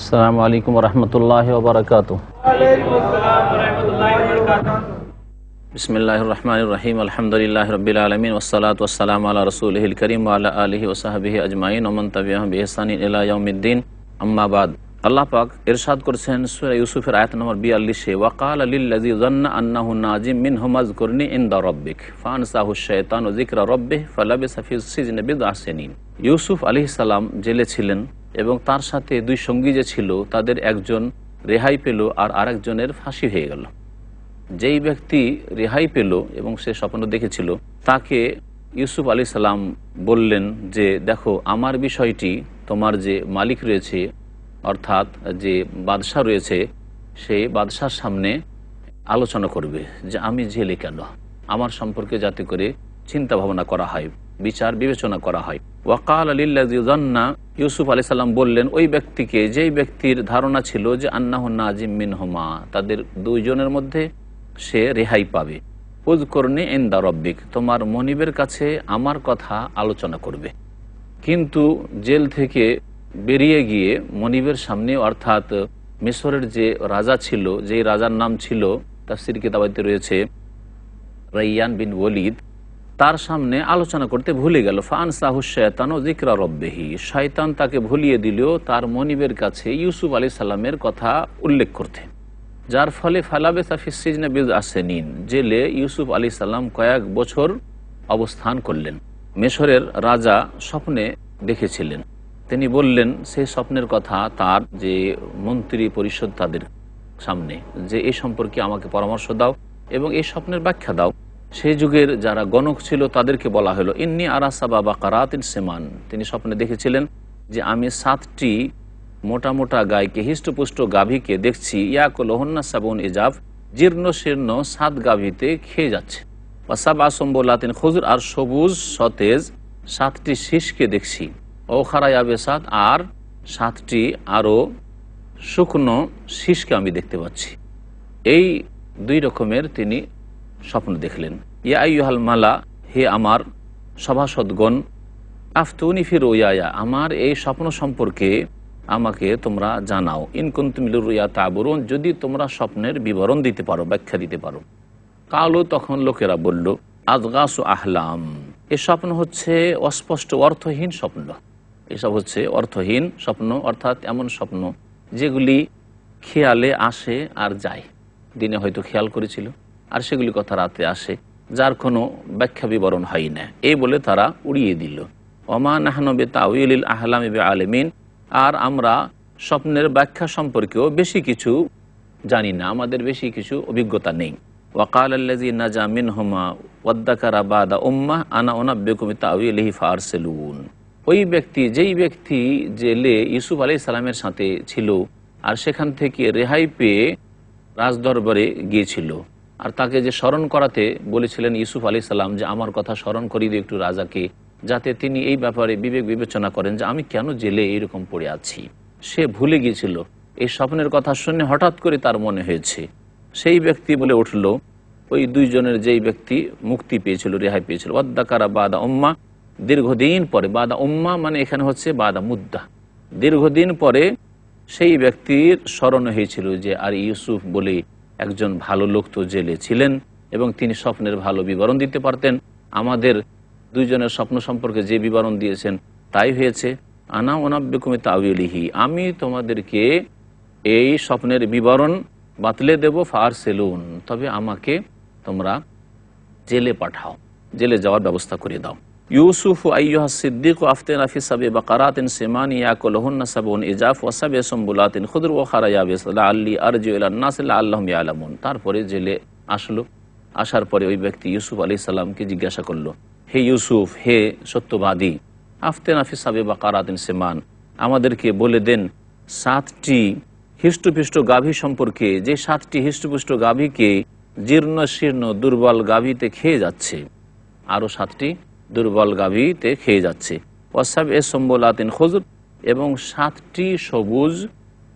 আসসালামু আলাইকুম ওয়া রাহমাতুল্লাহি ওয়া বারাকাতুহু। ওয়ালাইকুম আসসালাম ওয়া রাহমাতুল্লাহি ওয়া বারাকাতুহু। বিসমিল্লাহির রহমানির রহিম। আলহামদুলিল্লাহি রাব্বিল আলামিন ওয়াসসালাতু ওয়াসসালামু আলা রাসূলিহিল কারীম ওয়া আলা আলিহি ওয়া সাহবিহি আজমাইন ওয়া মান তাবি'আহুম বিইহসানিন ইলা ইয়াউমিদ্দিন। আম্মা বাদ। আল্লাহ পাক ইরশাদ করেছেন সূরা ইউসুফের আয়াত নম্বর 42-এ, ওয়া ক্বালা লিল্লাযী যান্না আন্নাহু নাজিম মিনহুম আযকুরনি ইনদা রাব্বিক ফাআনসাহু আশ-শায়তানু যিকরা রাব্বিহি ফালাবিসা ফিস সিজনি বিদআ সিনিন। ইউসুফ আলাইহিস সালাম জেলে ছিলেন এবং তার সাথে দুই সঙ্গী যে ছিল তাদের একজন রেহাই পেল আর আরেকজনের ফাঁসি হয়ে গেল। যেই ব্যক্তি রেহাই পেল এবং সে স্বপ্ন দেখেছিল তাকে ইউসুফ আলাইহিস সালাম বললেন যে দেখো, আমার বিষয়টি তোমার যে মালিক রয়েছে অর্থাৎ যে বাদশাহ রয়েছে সেই বাদশার সামনে আলোচনা করবে যে আমি জেলে কেন, আমার সম্পর্কে যাতে করে চিন্তা ভাবনা করা হয়, বিচার বিবেচনা করা হয়। ওয়াকাল লিল্লাযী যান্না, ইউসুফ আলাইহিস সালাম বললেন ওই ব্যক্তিকে যেই ব্যক্তির ধারণা ছিল যে আন্নাহু নাজিম মিনহুমা, তাদের দুইজনের মধ্যে সে রেহাই পাবে। উযকুরনি ইনদা রাব্বিক, তোমার মনিবের কাছে আমার কথা আলোচনা করবে। কিন্তু জেল থেকে বেরিয়ে গিয়ে মনিবের সামনে অর্থাৎ মিশরের যে রাজা ছিল, যেই রাজার নাম ছিল তাফসীর কিতাবাতে রয়েছে রাইয়ান বিন ওয়ালিদ, তার সামনে আলোচনা করতে ভুলে গেল। ফাআনসাহু আশ-শায়তানু যিকরা রাব্বিহি, শয়তান তাকে ভুলিয়ে দিল তার মনিবের কাছে ইউসুফ আলাইহিস সালামের কথা উল্লেখ করতে, যার ফলে ফালাবিসা ফিস সিজনি বিদআ সিনিন, জেলে ইউসুফ আলাইহিস সালাম কয়েক বছর অবস্থান করলেন। মিশরের রাজা স্বপ্নে দেখেছিলেন, তিনি বললেন সেই স্বপ্নের কথা তার যে মন্ত্রী পরিষদ তাদের সামনে যে এই সম্পর্কে আমাকে পরামর্শ দাও এবং এই স্বপ্নের ব্যাখ্যা দাও। সেই যুগের যারা গণক ছিল তাদেরকে বলা হলো ইন্নী আরা সাবা বাকারাতিন সিমান, তিনি স্বপ্নে দেখেছিলেন যে আমি 7টি মোটা মোটা গাইকে, হিষ্টপুষ্ট গাভীকে দেখছি, ইয়াকুলুহুন্না সাবুন ইজাব, জীর্ণ শীর্ণ 7 গাভীতে খেয়ে যাচ্ছে। ওয়াসাব আসম্বুলাতিন খুজর, আর সবুজ সতেজ 7টি শীষকে দেখছি। ও খারায়াবেসাত, আর 7টি আরও শুকনো শীষকে আমি দেখতে পাচ্ছি। এই 2 রকমের তিনি স্বপ্ন দেখলেন। ইয়া আইয়ুহাল মালা, হে আমার সভাসদগণ, আফতুনি ফি রুয়ায়া, আমার এই স্বপ্ন সম্পর্কে আমাকে তোমরা জানাও। ইন কুনতুম লিরুয়া তা'বুরুন, যদি তোমরা স্বপ্নের বিবরণ দিতে পারো, ব্যাখ্যা দিতে পারো। কালো, তখন লোকেরা বলল, আযগাসু আহলাম, এই স্বপ্ন হচ্ছে অস্পষ্ট অর্থহীন স্বপ্ন। এসব হচ্ছে অর্থহীন স্বপ্ন, অর্থাৎ এমন স্বপ্ন যেগুলি খেয়ালে আসে আর যায়। দিনে হয়তো খেয়াল করেছিল আর সেগুলি কথা রাতে আসে, যার কোনো ব্যাখ্যা বিবরণ হয় না, এই বলে তারা উড়িয়ে দিল। ওমা নাহনু বিতাউইলিল আহলামি বিআলিমিন, আর আমরা স্বপ্নের ব্যাখ্যা সম্পর্কেও বেশি কিছু জানি না, আমাদের বেশি কিছু অভিজ্ঞতা নেই। ওয়াকাল আল্লাযী নাজা মিনহুমা ওয়াদ্দাকারা বাদা উম্মাহ আনা উনাব্বিকুম বিতাউইলিহি ফারসিলুন, ওই ব্যক্তি যেই ব্যক্তি জেলে ইউসুফ আলাইহিস সালামের সাথে ছিল আর সেখান থেকে রেহাই পেয়ে রাজদরবারে গিয়েছিল, আর তাকে যে স্মরণ করাতে বলেছিলেন ইউসুফ আলাইহিস সালাম যে আমার কথা স্মরণ করিয়ে দিও একটু রাজাকে, যাতে তিনি এই ব্যাপারে বিবেক বিবেচনা করেন যে আমি কেন জেলে এইরকম পড়ে আছি। সে ভুলে গিয়েছিল, এই স্বপ্নের কথা শুনে হঠাৎ করে তার মনে হয়েছে। সেই ব্যক্তি বলে উঠল, ওই 2 জনের যেই ব্যক্তি মুক্তি পেয়েছিল, রেহাই পেয়েছিল, ওয়াদ্দাকারা বাদা উম্মা, দীর্ঘদিন পরে, বাদা উম্মা মানে এখানে হচ্ছে বাদা মুদ্দা, দীর্ঘদিন পরে সেই ব্যক্তির স্মরণ হয়েছিল যে আর ইউসুফ বলে একজন ভালো লোক তো জেলে ছিলেন এবং তিনি স্বপ্নের ভালো বিবরণ দিতে পারতেন। আমাদের 2 জনের স্বপ্ন সম্পর্কে যে বিবরণ দিয়েছেন তাই হয়েছে। আনা উনাব্বিকুম বিতাউইলিহি, আমি তোমাদেরকে এই স্বপ্নের বিবরণ বাতলে দেব। ফারসিলুন, তবে আমাকে তোমরা জেলে পাঠাও, জেলে যাওয়ার ব্যবস্থা করে দাও। ইউসুফ আইয়ুহাস সিদ্দিক আফতিনা ফি সাবি বাকারাতিন সিমান ইয়াকুলুহুন্না সাবউন ইজাফ ওয়া সাব'i সুমবুলাতিন খুদর ওয়া খারায়াবিস লাআল্লি আরজিউ ইলান নাস লাআল্লাহুম ইয়ালামুন। তারপরে জেলে আসলো, আসার পরে ওই ব্যক্তি ইউসুফ আলাইহিস সালামকে জিজ্ঞাসা করলো, হে ইউসুফ, হে সত্যবাদী, আফতিনা ফি সাবি বাকারাতিন সিমান, আমাদেরকে বলে দেন 7টি হিষ্টপুষ্ট গাভী সম্পর্কে, যে 7টি হিষ্টপুষ্ট গাভীকে জীর্ণ শীর্ণ দুর্বল গাভীতে খেয়ে যাচ্ছে, আরও 7টি দুর্বল গাভীতে খেয়ে যাচ্ছে। ওয়াসাব'i সুমবুলাতিন খুজর, এবং 7টি সবুজ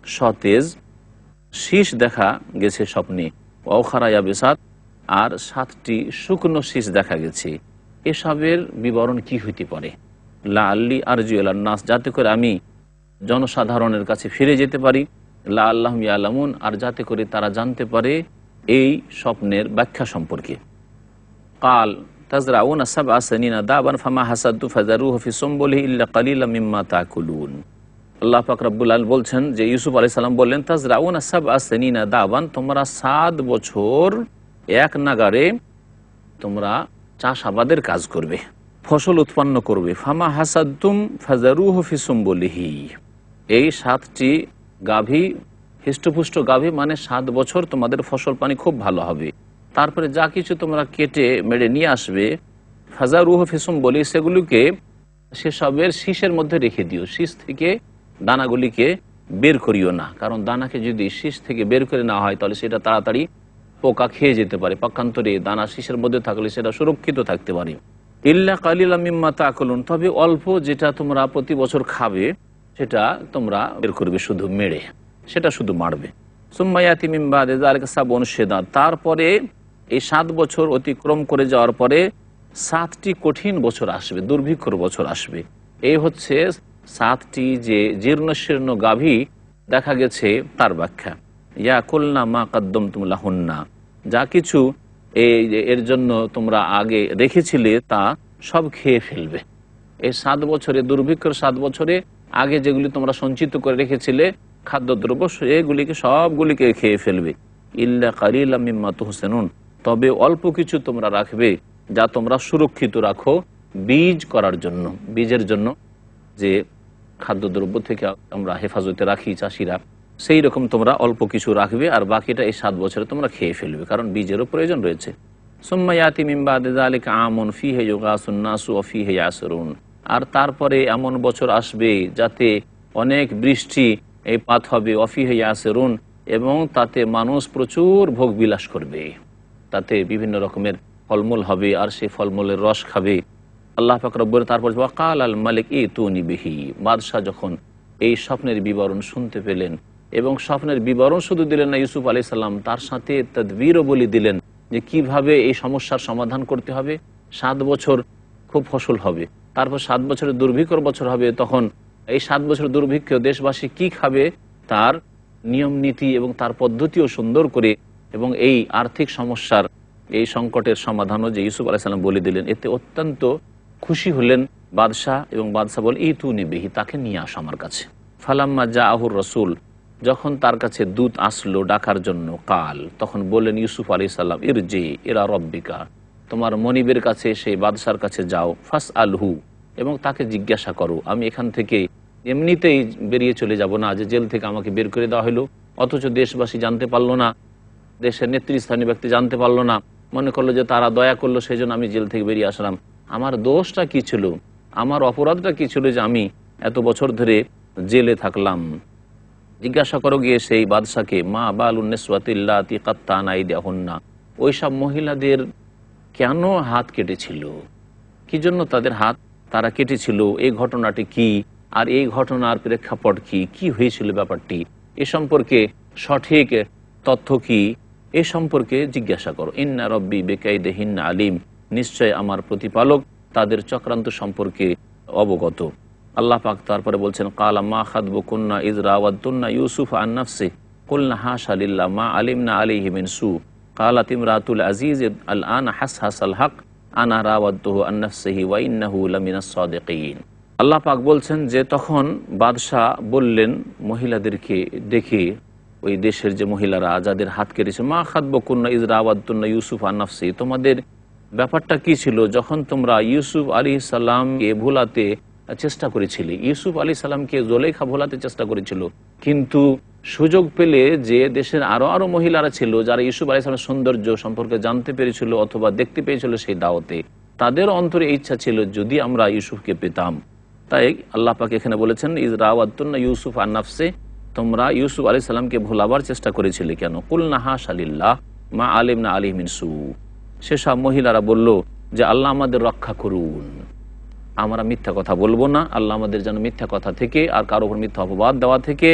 সতেজ শীষ দেখা গেছে স্বপ্নে। ওয়া খারায়াবিসাত, আর 7টি শুকনো শীষ দেখা গেছে। এসবের বিবরণ কি হইতে পারে? লাআল্লি আরজিউ ইলান নাস, যাতে করে আমি জনসাধারণের কাছে ফিরে যেতে পারি, লা আল্লাহুম ইয়ালামুন, আর যাতে করে তারা জানতে পারে এই স্বপ্নের ব্যাখ্যা সম্পর্কে। কাল তাজরাউনা সাবআ সিনিনা দাবান ফামা হাসাদতু ফাযারুহু ফি সুমবুলিহি ইল্লা কালিলাম মিম্মা তাকুলুন। আল্লাহ পাক রব্বুল আলামিন বলছেন যে ইউসুফ আলাইহিস সালাম বললেন, তাজরাউনা সাবআ সিনিনা দাবান, তোমরা 7 বছর এক নাগারে তোমরা চাষাবাদের কাজ করবে, ফসল উৎপন্ন করবে। ফামা হাসাদতুম ফাযারুহু ফি সুমবুলিহি, এই 7টি গাভী, হৃষ্টপুষ্ট গাভী, মানে 7 বছর তোমাদের ফসল পানি খুব ভালো হবে। তারপরে যা কিছু তোমরা কেটে মেরে নিয়ে আসবে, ফাযারুহু ফি সুমবুলিহি, সেগুলিকে সেসবের শীষের মধ্যে রেখে দিও, শীষ থেকে দানাগুলিকে বের করিও না, কারণ দানাকে যদি শীষ থেকে বের করে না হয় তাহলে সেটা তাড়াতাড়ি পোকা খেয়ে যেতে পারে। পক্ষান্তরে দানা শীষের মধ্যে থাকলে সেটা সুরক্ষিত থাকতে পারে। ইল্লা কালিলাম মিম্মা তাকুলুন, তবে অল্প যেটা তোমরা প্রতি বছর খাবে সেটা তোমরা বের করবে, শুধু মেরে, সেটা শুধু মারবে। সুম্মা ইয়াতি মিন বাদি যালিকা সাবউন শিদাদ, তারপরে এই 7 বছর অতিক্রম করে যাওয়ার পরে 7টি কঠিন বছর আসবে, দুর্ভিক্ষর বছর আসবে। এই হচ্ছে 7টি যে জীর্ণশীর্ণ গাভী দেখা গেছে তার ব্যাখ্যা। ইয়াকুলনা মা কাদ্দামতুম লাহুন্না, যা কিছু এর জন্য তোমরা আগে রেখেছিলে তা সব খেয়ে ফেলবে। এই 7 বছরে, দুর্ভিক্ষর 7 বছরে আগে যেগুলি তোমরা সঞ্চিত করে রেখেছিলে খাদ্যদ্রব্য, সেগুলিকে সবগুলিকে খেয়ে ফেলবে। ইল্লা কালিলাম মিম্মা তুহসিনুন, তবে অল্প কিছু তোমরা রাখবে যা তোমরা সুরক্ষিত রাখো বীজ করার জন্য, বীজের জন্য যে খাদ্যদ্রব্য থেকে আমরা হেফাজতে রাখি চাষিরা, সেই রকম তোমরা অল্প কিছু রাখবে, আর বাকিটা এই 7 বছরে তোমরা খেয়ে ফেলবে, কারণ বীজেরও প্রয়োজন রয়েছে। সুম্মা ইয়াতি মিন বাদি যালিকা আমুন ফীহি ইউগাসুন নাসু ওয়া ফীহি ইয়াসরুন, আর তারপরে এমন বছর আসবে যাতে অনেক বৃষ্টি এই পাত হবে, ওয়া ফীহি ইয়াসরুন, এবং তাতে মানুষ প্রচুর ভোগ বিলাস করবে, তাতে বিভিন্ন রকমের ফলমূল হবে আর সেই ফলমূলের রস খাবে। আল্লাহ পাক রব্বুল তারপর ওয়াকাল আল মালিক ইতুনি বিহি, বাদশাহ যখন এই স্বপ্নের বিবরণ শুনতে পেলেন, এবং স্বপ্নের বিবরণ শুধু দিলেন না ইউসুফ আলাইহিস সালাম, তার সাথে তাদবীরও বলে দিলেন যে কিভাবে এই সমস্যার সমাধান করতে হবে। 7 বছর খুব ফসল হবে, তারপর 7 বছরের দুর্ভিক্ষর বছর হবে, তখন এই 7 বছর দুর্ভিক্ষ দেশবাসী কি খাবে তার নিয়ম নীতি এবং তার পদ্ধতিও সুন্দর করে, এবং এই আর্থিক সমস্যার এই সংকটের সমাধানও যে ইউসুফ আলাইহিস সালাম বলে দিলেন, এতে অত্যন্ত খুশি হলেন বাদশাহ। এবং বাদশাহ বল ইতুনি বিহি, তাকে নিয়ে আস আমার কাছে। ফালাম্মা জাআহুর রাসূল, যখন তার কাছে দূত আসলো ডাকার জন্য, কাল, তখন বললেন ইউসুফ আলাইহিস সালাম, ইরজি ইলা রব্বিকা, তোমার মনিবের কাছে, সেই বাদশার কাছে যাও, ফাস আলহু, এবং তাকে জিজ্ঞাসা করো। আমি এখান থেকে এমনিতেই বেরিয়ে চলে যাব না, যে জেল থেকে আমাকে বের করে দেওয়া হলো, অথচ দেশবাসী জানতে পারলো না, দেশের নেতৃস্থানীয় ব্যক্তি জানতে পারলো না, মনে করলো যে তারা দয়া করলো সেই জন্য আমি জেল থেকে বেরিয়ে আসলাম। আমার দোষটা কি ছিল, আমার অপরাধটা কি ছিল যে আমি এত বছর ধরে জেলে থাকলাম। জিজ্ঞাসা করো গিয়ে সেই বাদশাকে, মা বালুন নিসওয়াতিল্লাতি কাত্তানা আইদিয়াহুন্না, ওই সব মহিলাদের কেন হাত কেটেছিল, কি জন্য তাদের হাত তারা কেটেছিল, এই ঘটনাটি কি, আর এই ঘটনার প্রেক্ষাপট কি, কি হয়েছিল ব্যাপারটি, এ সম্পর্কে সঠিক তথ্য কি, এ সম্পর্কে জিজ্ঞাসা করো। ইন্না রব্বি বিকাইদিহিন্না আলিম, নিশ্চয় আমার প্রতিপালক তাদের চক্রান্ত সম্পর্কে অবগত। আল্লাহ পাক তারপরে বলছেন, কালা মা খাদবুকুন্না ইয রাওয়াদতুন্না ইউসুফ আন নাফসি কুলনা হাশা লিল্লাহ মা আলিমনা আলাইহি মিন সু কালাত ইমরাতুল আজিজ আল আন হাসহাসাল হক আনা রাওয়াদতুহু আন নাফসিহি ওয়া ইন্নাহু লামিনাস সাদিকিন। আল্লাহ পাক বলছেন যে তখন বাদশাহ বললেন মহিলাদেরকে ডেকে, ওই দেশের যে মহিলারা যাদের হাত কেটেছে, মা খাদবুকুন্না ইয রাওয়াদতুন্না ইউসুফ আন নাফসি, তোমাদের ব্যাপারটা কি ছিল যখন তোমরা ইউসুফ আলাইহিস সালামকে ভোলাতে চেষ্টা করেছিলে, ইউসুফ আলাইহিস সালামকে জুলেখা ভোলাতে চেষ্টা করেছিল, কিন্তু সুযোগ পেলে যে দেশের আরো মহিলারা ছিল যারা ইউসুফ আলাইহিস সালামের সৌন্দর্য সম্পর্কে জানতে পেরেছিল অথবা দেখতে পেয়েছিল সেই দাওয়াতে, তাদের অন্তরে ইচ্ছা ছিল যদি আমরা ইউসুফকে পেতাম। তাই আল্লাহ পাক এখানে বলেছেন, ইয রাওয়াদতুন্না ইউসুফ আন নাফসি, তোমরা ইউসুফ আলাইহিস সালামকে ভোলাবার চেষ্টা করেছিলে কেন, কুলনা হাশা লিল্লাহ মা আলিমনা আলাইহি মিন সু, সেসব মহিলারা বলল যে আল্লাহ আমাদের রক্ষা করুন, আমরা মিথ্যা কথা বলবো না, আল্লাহ আমাদের যেন মিথ্যা কথা থেকে আর কারো উপর মিথ্যা অপবাদ দেওয়া থেকে,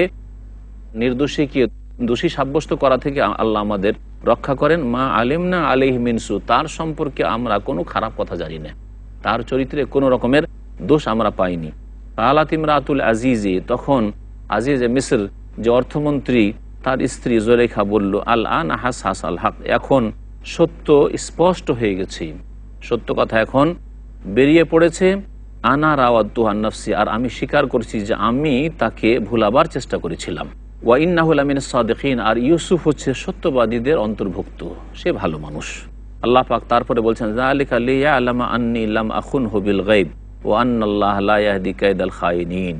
নির্দোষীকে দোষী সাব্যস্ত করা থেকে আল্লাহ আমাদের রক্ষা করেন। মা আলিমনা আলাইহি মিন সু, তার সম্পর্কে আমরা কোনো খারাপ কথা জানি না, তার চরিত্রে কোনো রকমের দোষ আমরা পাইনি। কালাত ইমরাতুল আজিজি, তখন আজিজে মিসর যে অর্থমন্ত্রী তার স্ত্রী জুলেখা বলল, আল আন হাস হাস আল হক, এখন সত্য স্পষ্ট হয়ে গেছে, সত্য কথা এখন বেরিয়ে পড়েছে। আনা রাওয়াদ্দু আন নাফসি, আর আমি স্বীকার করছি যে আমি তাকে ভুলাবার চেষ্টা করেছিলাম। ওয়া ইন্নাহু লামিনাস সাদিকিন, আর ইউসুফ হচ্ছে সত্যবাদীদের অন্তর্ভুক্ত, সে ভালো মানুষ। আল্লাহ পাক তারপরে বলছেন, যালিকা লিয়ালামা আন্নী লাম আখুনহু বিল গায়ব ওয়া আন্নাল্লাহা লা ইয়াহদি কাইদাল খায়িনিন।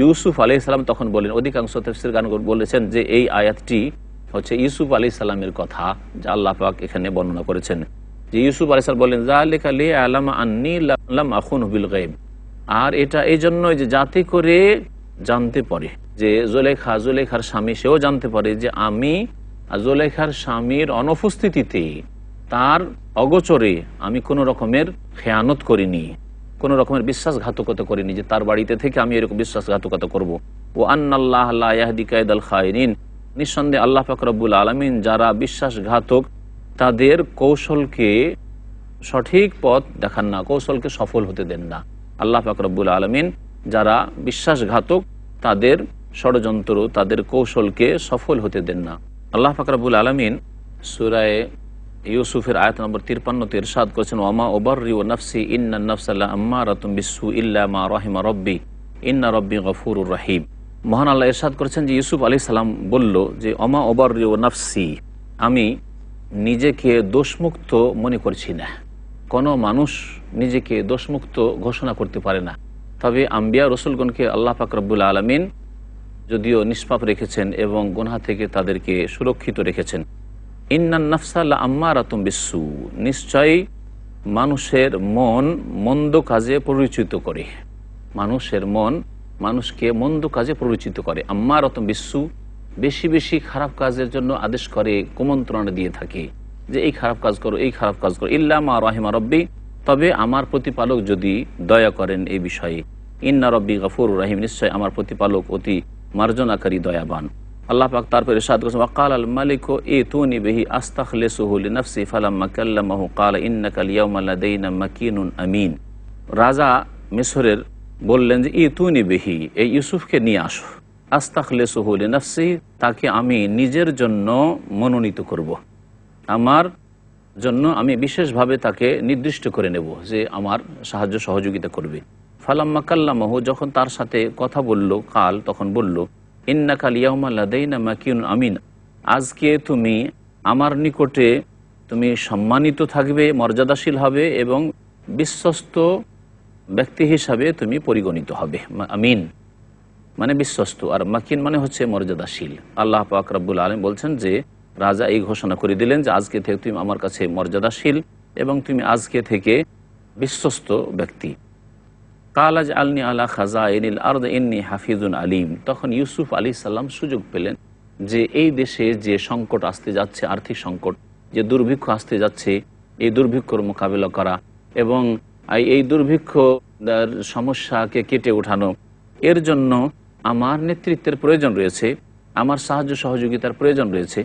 ইউসুফ আলাইহিস সালাম তখন বলেন, অধিকাংশ তাফসীরগান বলেছেন যে এই আয়াতটি হচ্ছে ইউসুফ আলাইহিস সালামের কথা, যা আল্লাহ পাক এখানে বর্ণনা করেছেন। যে ইউসুফ আলাইহিস সালাম বলেন, যালিকা লিয়ালামা আন্নী লাম আখুনহু বিল গায়ব, আর এটা এই জন্যই যে যাতে করে জানতে পারে যে জুলেখার স্বামী সেও জানতে পারে যে আমি জুলেখার স্বামীর অনুপস্থিতিতে, তার অগোচরে আমি কোনো রকমের খেয়ানত করিনি, কোনো রকমের বিশ্বাসঘাতকতা করিনি, যে তার বাড়িতে থেকে আমি এরকম বিশ্বাসঘাতকতা করব। ও আন্নাল্লাহ লা ইয়াহদি কাইদাল খায়িনিন, নিঃসন্দেহে আল্লাহ পাক রব্বুল আলামিন যারা বিশ্বাসঘাতক তাদের কৌশলকে সঠিক পথ দেখান না, কৌশলকে সফল হতে দেন না। আল্লাহ পাক রব্বুল আলামিন যারা বিশ্বাসঘাতক তাদের ষড়যন্ত্র, তাদের কৌশলকে সফল হতে দেন না। আল্লাহ পাক রব্বুল আলামিন সূরা ইউসুফের আয়াত নম্বর 53 ইরশাদ করেছেন, ওয়ামা উবাররিউ নাফসি ইন্নান নাফসা লাআম্মারাতুম বিসসু ইল্লা মা রাহিমা রাব্বি ইন্না রাব্বি গফুরুর রহিম। মহান আল্লাহ ইরশাদ করেছেন যে ইউসুফ আলাইহিস সালাম বলল যে ওয়ামা উবাররিউ নাফসি, আমি নিজেকে দোষমুক্ত মনে করছি না। কোনো মানুষ নিজেকে দোষমুক্ত ঘোষণা করতে পারে না, তবে আম্বিয়া রসুলগণকে আল্লাহ পাক রব্বুল আলামিন যদিও নিষ্পাপ রেখেছেন এবং গুনাহ থেকে তাদেরকে সুরক্ষিত রেখেছেন। ইন্নান নাফসা লাআম্মারাতুম বিসসু, নিশ্চয়ই মানুষের মন মন্দ কাজে পরিচিত করে, মানুষের মন মানুষকে মন্দ কাজে পরিচিত করে। আম্মারাতুম বিসসু, বেশি বেশি খারাপ কাজের জন্য আদেশ করে, কুমন্ত্রণা দিয়ে থাকে যে এই খারাপ কাজ করো, এই খারাপ কাজ করো। ইল্লা মা রাহিমা রব্বি, তবে আমার প্রতিপালক যদি দয়া করেন এই বিষয়ে। ইন্না রব্বি গফুরুর রহিম, নিশ্চয় আমার প্রতিপালক অতি মার্জনাকারী দয়াবান। আল্লাহ পাক তারপরে ইরশাদ করেছেন, ওয়াকাল আল মালিক ইতুনি বিহি আস্তাখলিসুহু লিনাফসি ফালাম্মা কাল্লামাহু ক্বালা ইন্নাকা আল-ইয়াওমা লাদাইনা মাকিনুন আমিন। রাজা মিসরের বললেন যে ইতুনি বিহি, এই ইউসুফকে নিয়ে আসো, আস্তাখলিসুহু লিনাফসি, তাকে আমি নিজের জন্য মনোনীত করব, আমার জন্য আমি বিশেষভাবে তাকে নির্দিষ্ট করে নেব যে আমার সাহায্য সহযোগিতা করবে। ফালাম্মা কাল্লামাহু, যখন তার সাথে কথা বলল, কাল তখন বলল, ইন্নাকা আল-ইয়াওমা লাদাইনা মাকিনুন আমিন, আজকে তুমি আমার নিকটে তুমি সম্মানিত থাকবে, মর্যাদাশীল হবে এবং বিশ্বস্ত ব্যক্তি হিসাবে তুমি পরিগণিত হবে। আমিন মানে বিশ্বস্ত, আর মাকিন মানে হচ্ছে মর্যাদাশীল। আল্লাহ পাক রব্বুল আলামিন বলছেন যে রাজা এই ঘোষণা করে দিলেন যে আজকে থেকে তুমি আমার কাছে মর্যাদাশীল এবং তুমি আজকে থেকে বিশ্বস্ত ব্যক্তি। কাল আজআলনি আলা খাজাইনিল আরদ ইন্নী হাফিজুন আলিম, তখন ইউসুফ আলাইহিস সালাম সুযোগ পেলেন যে এই দেশে যে সংকট আসতে যাচ্ছে, আর্থিক সংকট, যে দুর্ভিক্ষ আসতে যাচ্ছে, এই দুর্ভিক্ষর মোকাবিলা করা এবং এই দুর্ভিক্ষ সমস্যাকে কেটে ওঠানো, এর জন্য আমার নেতৃত্বের প্রয়োজন রয়েছে, আমার সাহায্য সহযোগিতার প্রয়োজন রয়েছে।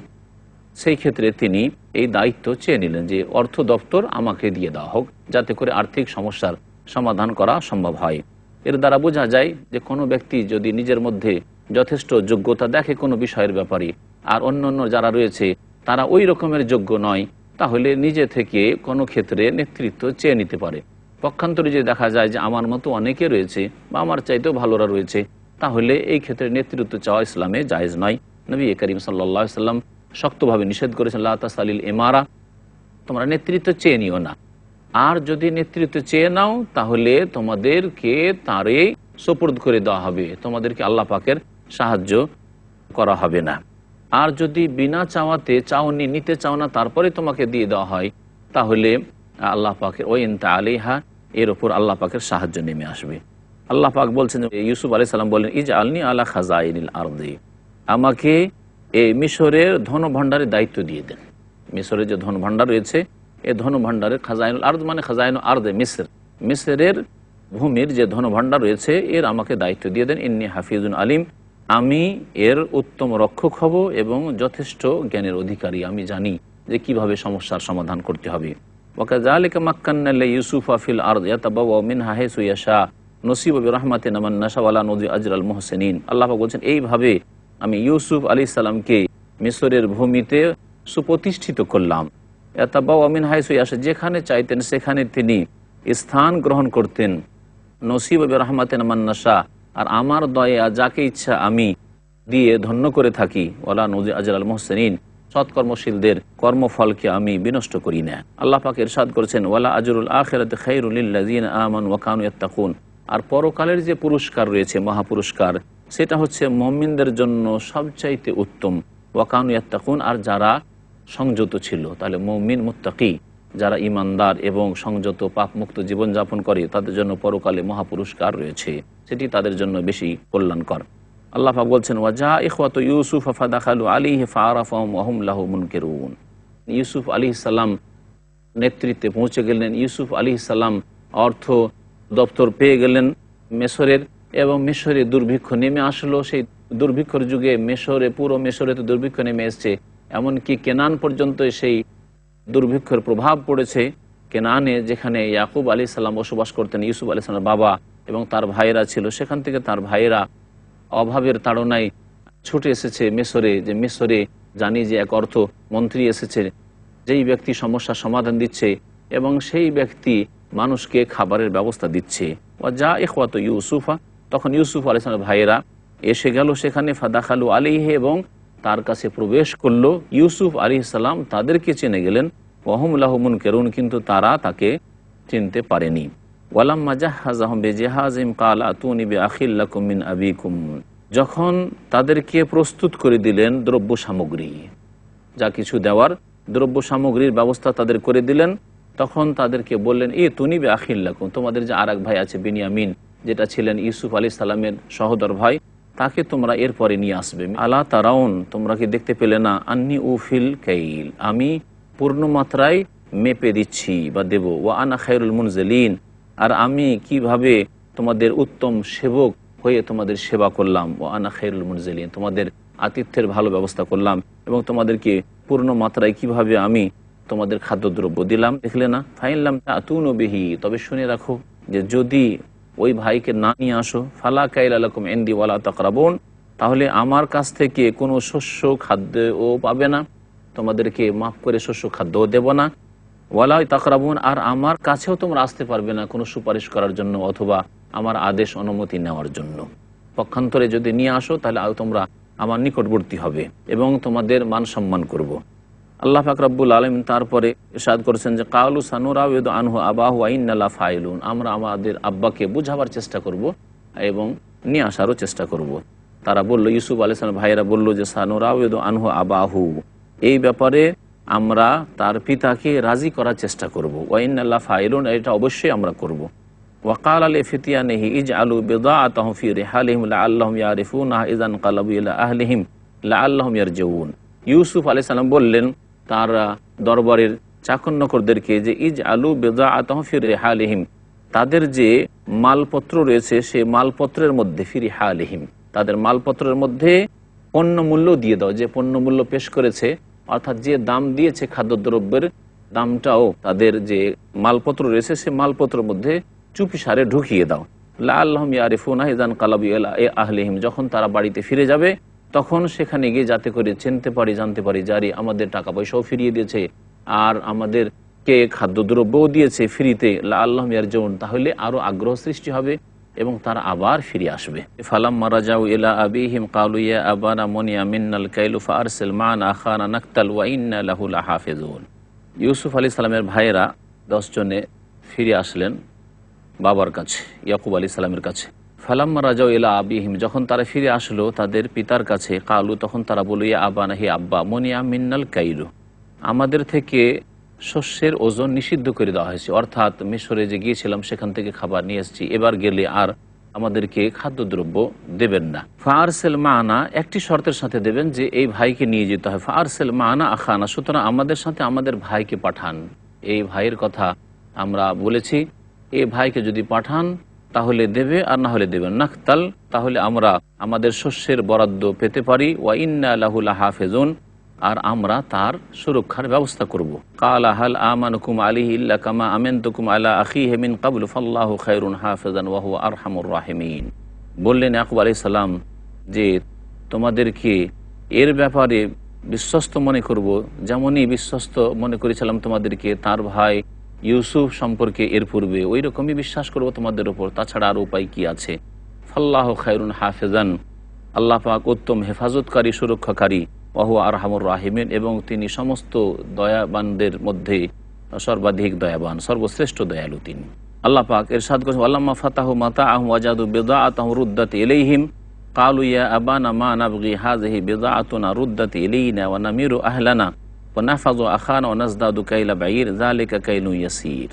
সেই ক্ষেত্রে তিনি এই দায়িত্ব চেয়ে নিলেন যে অর্থ দপ্তর আমাকে দিয়ে দেওয়া হোক, যাতে করে আর্থিক সমস্যার সমাধান করা সম্ভব হয়। এর দ্বারা বোঝা যায় যে কোনো ব্যক্তি যদি নিজের মধ্যে যথেষ্ট যোগ্যতা দেখে কোনো বিষয়ের ব্যাপারে, আর অন্য যারা রয়েছে তারা ওই রকমের যোগ্য নয়, তাহলে নিজে থেকে কোনো ক্ষেত্রে নেতৃত্ব চেয়ে নিতে পারে। পক্ষান্তরে যদি দেখা যায় যে আমার মতো অনেকে রয়েছে বা আমার চাইতেও ভালোরা রয়েছে, তাহলে এই ক্ষেত্রে নেতৃত্ব চাওয়া ইসলামে জায়েজ নয়। নবী করিম সাল্লাল্লাহু আলাইহি ওয়াসাল্লাম শক্তভাবে নিষেধ করেছেন, লা তাসআলিল ইমারা, তোমরা নেতৃত্ব চেয়ে নিও না। আর যদি নেতৃত্ব চেয়ে নাও তাহলে তোমাদেরকে তারে সুপুর্দ করে দেওয়া হবে, তোমাদেরকে আল্লাহ পাকের সাহায্য করা হবে না। আর যদি বিনা চাওয়াতে চাওনি, নিতে চাও না, তারপরে তোমাকে দিয়ে দেওয়া হয়, তাহলে আল্লাহ পাকের ওয়াইনতা আলাইহা, এর ওপর আল্লাহ পাকের সাহায্য নেমে আসবে। আল্লাহ পাক বলছেন, ইউসুফ আলাইহিস সালাম বলেন, ইজআলনি আলা খাজাইনিল আরদি, আমাকে এই মিশরের ধনভাণ্ডারের দায়িত্ব দিয়ে দেন। মিশরের যে ধনভাণ্ডার রয়েছে, এই ধনভাণ্ডারের খাজাইনুল আরদ মানে খাজাইনুল আরদে মিসর, মিসরের ভূমির যে ধনভাণ্ডার রয়েছে এর আমাকে দায়িত্ব দিয়ে দেন। ইন্নী হাফিজুন আলিম, আমি এর উত্তম রক্ষক হব এবং যথেষ্ট জ্ঞানের অধিকারী, আমি জানি যে কিভাবে সমস্যার সমাধান করতে হবে। ওয়াকাযালিকা মাক্কান্না লিইউসুফা ফিল আরদ ইয়াতাবাওয়া মিনহা হাইসু ইয়াশা নসিব বিরহমাতিনা মান নাশা ওয়ালা নুযি আজরাল মুহসিনিন। আল্লাহ পাক বলছেন এইভাবে আমি ইউসুফ আলাইহিস সালামকে মিসরের ভূমিতে সুপ্রতিষ্ঠিত করলাম। ইয়াতাবাওয়া মিন হাইসু ইয়াশা, যেখানে চাইতেন সেখানে তিনি স্থান গ্রহণ করতেন। নসিব বিরহমাতিনা মান নাশা, আর আমার দয়া যাকে ইচ্ছা আমি দিয়ে ধন্য করে থাকি। ওয়ালা নুযি আজরাল মুহসিনিন, সৎকর্মশীলদের কর্মফলকে আমি বিনষ্ট করি না। আল্লাহ পাক ইরশাদ করেছেন ওয়ালা আজরুল আখিরাতি খায়রুল লিল্লাযিনা আমানু ওয়া কানু ইয়াত্তাকুন, আর পরকালের যে পুরস্কার রয়েছে মহাপুরস্কার, সেটা হচ্ছে মুমিনদের জন্য সবচাইতে উত্তম। ওয়া কানু ইয়াত্তাকুন, আর যারা সংযত ছিল। তাহলে মুমিন মুত্তাকি, যারা ইমানদার এবং সংযত পাপমুক্ত জীবনযাপন করে, তাদের জন্য পরকালে মহাপুরস্কার রয়েছে, সেটি তাদের জন্য বেশি কল্যাণকর। আল্লাহ পাক বলছেন ওয়াজা ইখওয়াতু ইউসুফ ফাদাখালু আলাইহি ফাআরাফাহুম ওয়া হুম লাহু মুনকিরুন। ইউসুফ আলাইহিস সালাম নেতৃত্বে পৌঁছে গেলেন। ইউসুফ আলাইহিস সালাম অর্থ দপ্তর পেয়ে গেলেন মিশরের, এবং মিশরে দুর্ভিক্ষ নেমে আসলো। সেই দুর্ভিক্ষর যুগে পুরো মিশরে তো দুর্ভিক্ষ নেমে এসছে, এমনকি কেনান পর্যন্ত সেই দুর্ভিক্ষের প্রভাব পড়েছে। কেনানে, যেখানে ইয়াকুব আলাইহিস সালাম বসবাস করতেন, ইউসুফ আলাইহিস সালামের বাবা এবং তার ভাইয়েরা ছিল, সেখান থেকে তার ভাইয়েরা অভাবের তাড়নায় ছুটে এসেছে মিশরে। যে মিশরে জানি যে এক অর্থ মন্ত্রী এসেছে, যেই ব্যক্তি সমস্যার সমাধান দিচ্ছে এবং সেই ব্যক্তি মানুষকে খাবারের ব্যবস্থা দিচ্ছে। যা ইখওয়াত ইউসুফা, তখন ইউসুফ আলাইহিস সালামের ভাইয়েরা এসে গেল সেখানে। ফাদাখালু আলাইহি, এবং তার কাছে প্রবেশ করলো। ইউসুফ আলাইহিস সালাম তাদেরকে চিনে গেলেন। ওয়াহুম লাহু মুনকিরুন, কিন্তু তারা তাকে চিনতে পারেনি। ওয়ালাম্মা জাহ্হাযাহুম বিজিহাযিহিম ক্বালা আতুনি বিআখিল লাকুম মিন আবিকুম, যখন তাদেরকে প্রস্তুত করে দিলেন দ্রব্য সামগ্রী, যা কিছু দেওয়ার দ্রব্য সামগ্রীর ব্যবস্থা তাদের করে দিলেন, তখন তাদেরকে বললেন তুনি বিআখিল লাকুম, তোমাদের যে আর এক ভাই আছে বিনিয়ামিন, যেটা ছিলেন ইউসুফ আলাইহিস সালামের সহোদর ভাই, তাকে তোমরা এরপরে নিয়ে আসবে। আলা তারাউন, তোমরা কি দেখতে পেলে না, আন্নি উফিল কাইল, আমি পূর্ণ মাত্রায় মেপে দিচ্ছি বা দেব। ওয়া আনা খায়রুল মুনজিলিন, আর আমি কিভাবে তোমাদের উত্তম সেবক হয়ে তোমাদের সেবা করলাম। ও আনা খায়রুল মুনজিলিন, তোমাদের আতিথ্যের ভালো ব্যবস্থা করলাম এবং তোমাদেরকে পূর্ণ মাত্রায় কিভাবে আমি তোমাদের খাদ্যদ্রব্য দিলাম। দেখলে না, ফাইনলাম তাতুনু বিহি, তবে শুনে রাখো যে যদি ওই ভাইকে না নিয়ে আসো, ফালা কাইলা লাকুম ইনদি ওয়ালা তাকরাবুন, তাহলে আমার কাছ থেকে কোনো শস্য খাদ্যও পাবে না, তোমাদেরকে মাফ করে শস্য খাদ্যও দেব না। ওয়ালা তাকরাবুন, আর আমার কাছেও তোমরা আসতে পারবে না কোনো সুপারিশ করার জন্য অথবা আমার আদেশ অনুমতি নেওয়ার জন্য। পক্ষান্তরে যদি নিয়ে আসো তাহলে তোমরা আমার নিকটবর্তী হবে এবং তোমাদের মান সম্মান করব। আল্লাহ পাক রব্বুল আলামিন তারপরে ইরশাদ করেছেন যে কালু সানুরাউদু আনহু আবাহু ওয়া ইন্না লা ফাইলুন, আমরা আমাদের আব্বাকে বুঝাবার চেষ্টা করব এবং নিয়ে আসারও চেষ্টা করব। তারা বলল, ইউসুফ আলাইহিস সালাম ভাইয়েরা বলল যে সানুরাউদু আনহু আবাহু, এই ব্যাপারে আমরা তার পিতাকে রাজি করার চেষ্টা করব। ওয়া ইন্না লা ফাইলুন, এটা অবশ্যই আমরা করব। ওয়াকাল আলী ফিতিয়ানিহি ইজআলু বিদাআতাহুম ফি রিহালিহিম লাআল্লাহুম ইয়ারিফুনাহা ইযা ইনকালাবু ইলা আহলিহিম লাআল্লাহুম ইয়ারজিউন। ইউসুফ আলাইহিস সালাম বললেন তার দরবারের চাকর-নকরদেরকে যে ইজআলু বিদাআতাহুম ফি রিহালিহিম, তাদের যে মালপত্র রয়েছে সে মালপত্রের মধ্যে, ফি রিহালিহিম, তাদের মালপত্রের মধ্যে পণ্য মূল্য দিয়ে দাও। যে পণ্য মূল্য পেশ করেছে, অর্থাৎ যে দাম দিয়েছে খাদ্যদ্রব্যের দামটাও তাদের যে মালপত্র রয়েছে সে মালপত্রের মধ্যে চুপিসারে ঢুকিয়ে দাও। লাআল্লাহুম ইয়ারিফুনাহা ইযা ইনকালাবু ইলা আহলিহিম, যখন তারা বাড়িতে ফিরে যাবে তখন সেখানে গিয়ে যাতে করে চিনতে পারি, জানতে পারি জারি আমাদের টাকা পয়সাও ফিরিয়ে দিয়েছে আর আমাদেরকে খাদ্যদ্রব্যও দিয়েছে ফ্রিতে। লাআল্লাহুম ইয়ারজিউন, তাহলে আরও আগ্রহ সৃষ্টি হবে এবং তারা আবার ফিরে আসবে। ফালাম্মা রাজাউ ইলা আবিহিম ক্বালু ইয়া আবানা মুনিয়া মিন্নাল কাইলু ফাআরসিল মা'ানা আখানা নাকতাল ওয়া ইন্না লাহু লাহাফিজুন। ইউসুফ আলাইহিস সালামের ভাইয়েরা 10 জনে ফিরে আসলেন বাবার কাছে, ইয়াকুব আলাইহিস সালামের কাছে। ফালাম্মা রাজাউ ইলা আবিহিম, যখন তারা ফিরে আসলো তাদের পিতার কাছে, কালু, তখন তারা বলল ইয়া আবানা, হে আব্বা, মুনিয়া মিন্নাল কাইলু, আমাদের থেকে শস্যের ওজন নিষিদ্ধ করে দেওয়া হয়েছে, অর্থাৎ মিশরে যে গিয়েছিলাম সেখান থেকে খাবার নিয়ে এসেছি, এবার গেলে আর আমাদেরকে খাদ্যদ্রব্য দেবেন না। ফাআরসিল মা'ানা, একটি শর্তের সাথে দেবেন যে এই ভাইকে নিয়ে যেতে হয়। ফাআরসিল মা'ানা আখানা, সুতরাং আমাদের সাথে আমাদের ভাইকে পাঠান। এই ভাইয়ের কথা আমরা বলেছি, এই ভাইকে যদি পাঠান তাহলে দেবে আর না হলে দেবেন। নাকতাল, তাহলে আমরা আমাদের শস্যের বরাদ্দ পেতে পারি। ওয়া ইন্না লাহু লাহাফিজুন, আর আমরা তার সুরক্ষার ব্যবস্থা করব। কালা হাল আমানুকুম আলিহি ইল্লা কামা আমেনতুকুম আলা আখিহি মিন ক্বাবলু ফাল্লাহু খায়রুন হাফিজান ওয়া হুয়া আরহামুর রাহিমিন। বললেন ইয়াকুব আলাইহিস সালাম যে তোমাদেরকে এর ব্যাপারে বিশ্বস্ত মনে করব, যেমনই বিশ্বস্ত মনে করেছিলাম তোমাদেরকে তার ভাই ইউসুফ সম্পর্কে এর পূর্বে, ওই রকমই বিশ্বাস করব তোমাদের উপর, তাছাড়া আর উপায় কি আছে। ফাল্লাহু খায়রুন হাফিজান, আল্লাহ পাক উত্তম হেফাজতকারী, সুরক্ষাকারী, ওয়া হুয়া আরহামুর রাহিমিন, এবং তিনি সমস্ত দয়াবানদের মধ্যে সর্বাধিক দয়াবান, সর্বশ্রেষ্ঠ দয়ালু তিনি। আল্লাহ পাক ইরশাদ করেছেন ওয়ালাম্মা ফাতাহু মাতাআহুম ওয়াজাদু বিদাআতাহুম রুদ্দাত ইলাইহিম ক্বালু ইয়া আবানা মা নাবগি হাযিহি বিদাআতুনা রুদ্দাত ইলাইনা ওয়া নামিরু আহলানা ওয়া নাহফাযু আখানা ওয়া নাজদাদু কাইলা বাঈর যালিকা কাইলুন ইয়াসীর।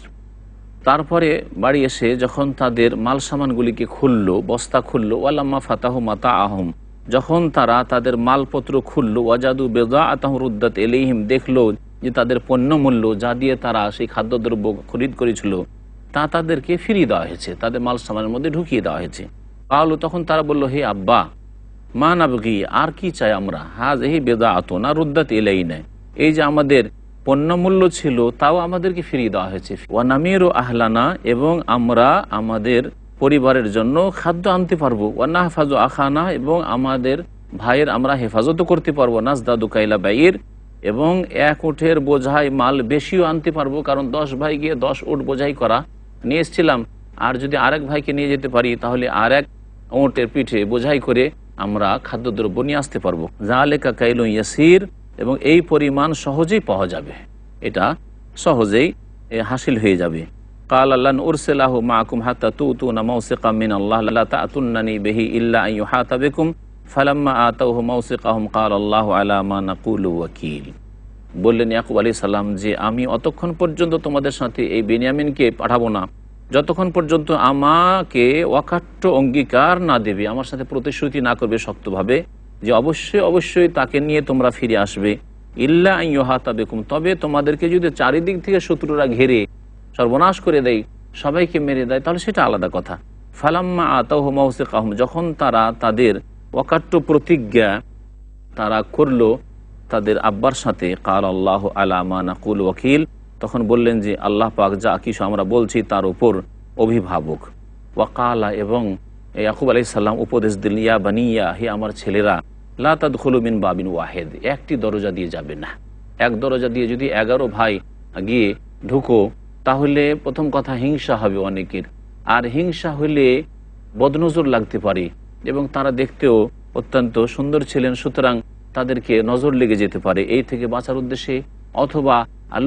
তারপরে বাড়ি এসে যখন তাদের মাল সামানগুলিকে খুলল, বস্তা খুলল, ওয়ালাম্মা ফাতাহু মাতাআহুম, যখন তারা তাদের মালপত্র খুলল, ওয়াজাদু বিদাআতাহুম রুদ্দাত ইলাইহিম, দেখলো যে তাদের পণ্যমূল্য যা দিয়ে তারা সেই খাদ্যদ্রব্য খরিদ করেছিল তা তাদেরকে ফিরিয়ে দেওয়া হয়েছে, তাদের মাল সামানের মধ্যে ঢুকিয়ে দেওয়া হয়েছে। কালু, তখন তারা বলল, হে আব্বা, মা নাবগি, আর কি চাই আমরা, হাযিহি বিদাআতুনা রুদ্দাত ইলাইনা, এই যে আমাদের পণ্যমূল্য ছিল তাও আমাদেরকে ফিরিয়ে দেওয়া হয়েছে। ওয়া নামিরু আহলানা, এবং আমরা আমাদের পরিবারের জন্য খাদ্য আনতে পারবো। ওয়া নাহফাজু আখানা, এবং আমাদের ভাইয়ের আমরা হেফাজতও করতে পারবো। নাজদাদু কাইলা বাঈর, এবং এক উটের বোঝাই মাল বেশিও আনতে পারবো, কারণ 10 ভাই গিয়ে 10 উট বোঝাই করা নিয়ে এসেছিলাম, আর যদি আরেক ভাইকে নিয়ে যেতে পারি তাহলে আরেক উটের পিঠে বোঝাই করে আমরা খাদ্যদ্রব্য নিয়ে আসতে পারবো। যালিকা কাইলুন ইয়াসীর, এবং এই পরিমাণ সহজেই পাওয়া যাবে, এটা সহজেই হাসিল হয়ে যাবে। কাল আল্লাহ উরসিলাহু মাআকুম হাত্তা তুতুনা মাওসিকাম মিনাল্লাহ লা তা'তুন্নানি বিহি ইল্লা আন ইউহাতা বিকুম ফালাম্মা আতাউহু মাওসিকাহুম ক্বালা আল্লাহু আলা মা নাকুলু ওয়াকিল। বললেন ইয়াকুব আলাইহিস সালাম যে আমি অতক্ষণ পর্যন্ত তোমাদের সাথে এই বেনিয়ামিনকে পাঠাবো না যতক্ষণ পর্যন্ত আমাকে অকাট্য অঙ্গীকার না দেবে, আমার সাথে প্রতিশ্রুতি না করবে শক্তভাবে যে অবশ্যই অবশ্যই তাকে নিয়ে তোমরা ফিরে আসবে। ইল্লা আন ইউহাতা বিকুম, তবে তোমাদেরকে যদি চারিদিক থেকে শত্রুরা ঘিরে সর্বনাশ করে দেয়, সবাইকে মেরে দেয়, তাহলে সেটা আলাদা কথা। ফালাম্মা আতাউহু মাওসিকাহুম, যখন তারা তাদের অকাট্য প্রতিজ্ঞা তারা করলো তাদের আব্বার সাথে, ক্বালা আল্লাহু আলা মা নাকুলু ওয়াকিল, তখন বললেন যে আল্লাহ পাক যা কিছু আমরা বলছি তার উপর অভিভাবক। ওয়াকালা, এবং ইয়াকুব আলাইহিস সালাম উপদেশ দিলেন, ইয়া বানিয়া, হে আমার ছেলেরা, লা তাদখুলু মিন বাবিন ওয়াহিদ, একটি দরজা দিয়ে যাবে না। এক দরজা দিয়ে যদি 11 ভাই গিয়ে ঢুকো তাহলে প্রথম কথা হিংসা হবে অনেকের, আর হিংসা হলে বদনজর লাগতে পারে, এবং তারা দেখতেও অত্যন্ত সুন্দর ছিলেন, সুতরাং তাদেরকে নজর লেগে যেতে পারে। এই থেকে বাঁচার উদ্দেশ্যে, অথবা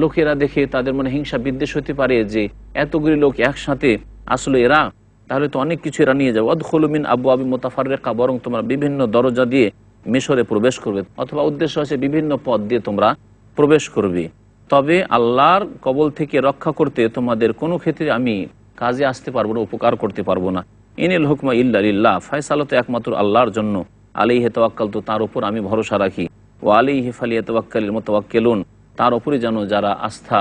লোকেরা দেখে তাদের মনে হিংসা বিদ্বেষ হতে পারে যে এতগুলি লোক একসাথে আসলে এরা, তাহলে তো অনেক কিছু এরা নিয়ে যাবে। ওয়াদখুলু মিন আবওয়াবি মুতাফাররিকা, বরং তোমরা বিভিন্ন দরজা দিয়ে মিশরে প্রবেশ করবে, অথবা উদ্দেশ্য হচ্ছে বিভিন্ন পথ দিয়ে তোমরা প্রবেশ করবে। তবে আল্লাহর কবল থেকে রক্ষা করতে তোমাদের কোনো ক্ষেত্রে আমি কাজে আসতে পারবো না, উপকার করতে পারবো না। ইনিল হুকমা ইল্লা লিল্লাহ, ফয়সালা তো একমাত্র আল্লাহর জন্য। আলাইহি তাওয়াক্কালতু, তার উপর আমি ভরসা রাখি। ওয়া আলাইহি ফালিয়াতাওয়াক্কালিল মুতাওয়াক্কিলুন, তার উপরে যেন যারা আস্থা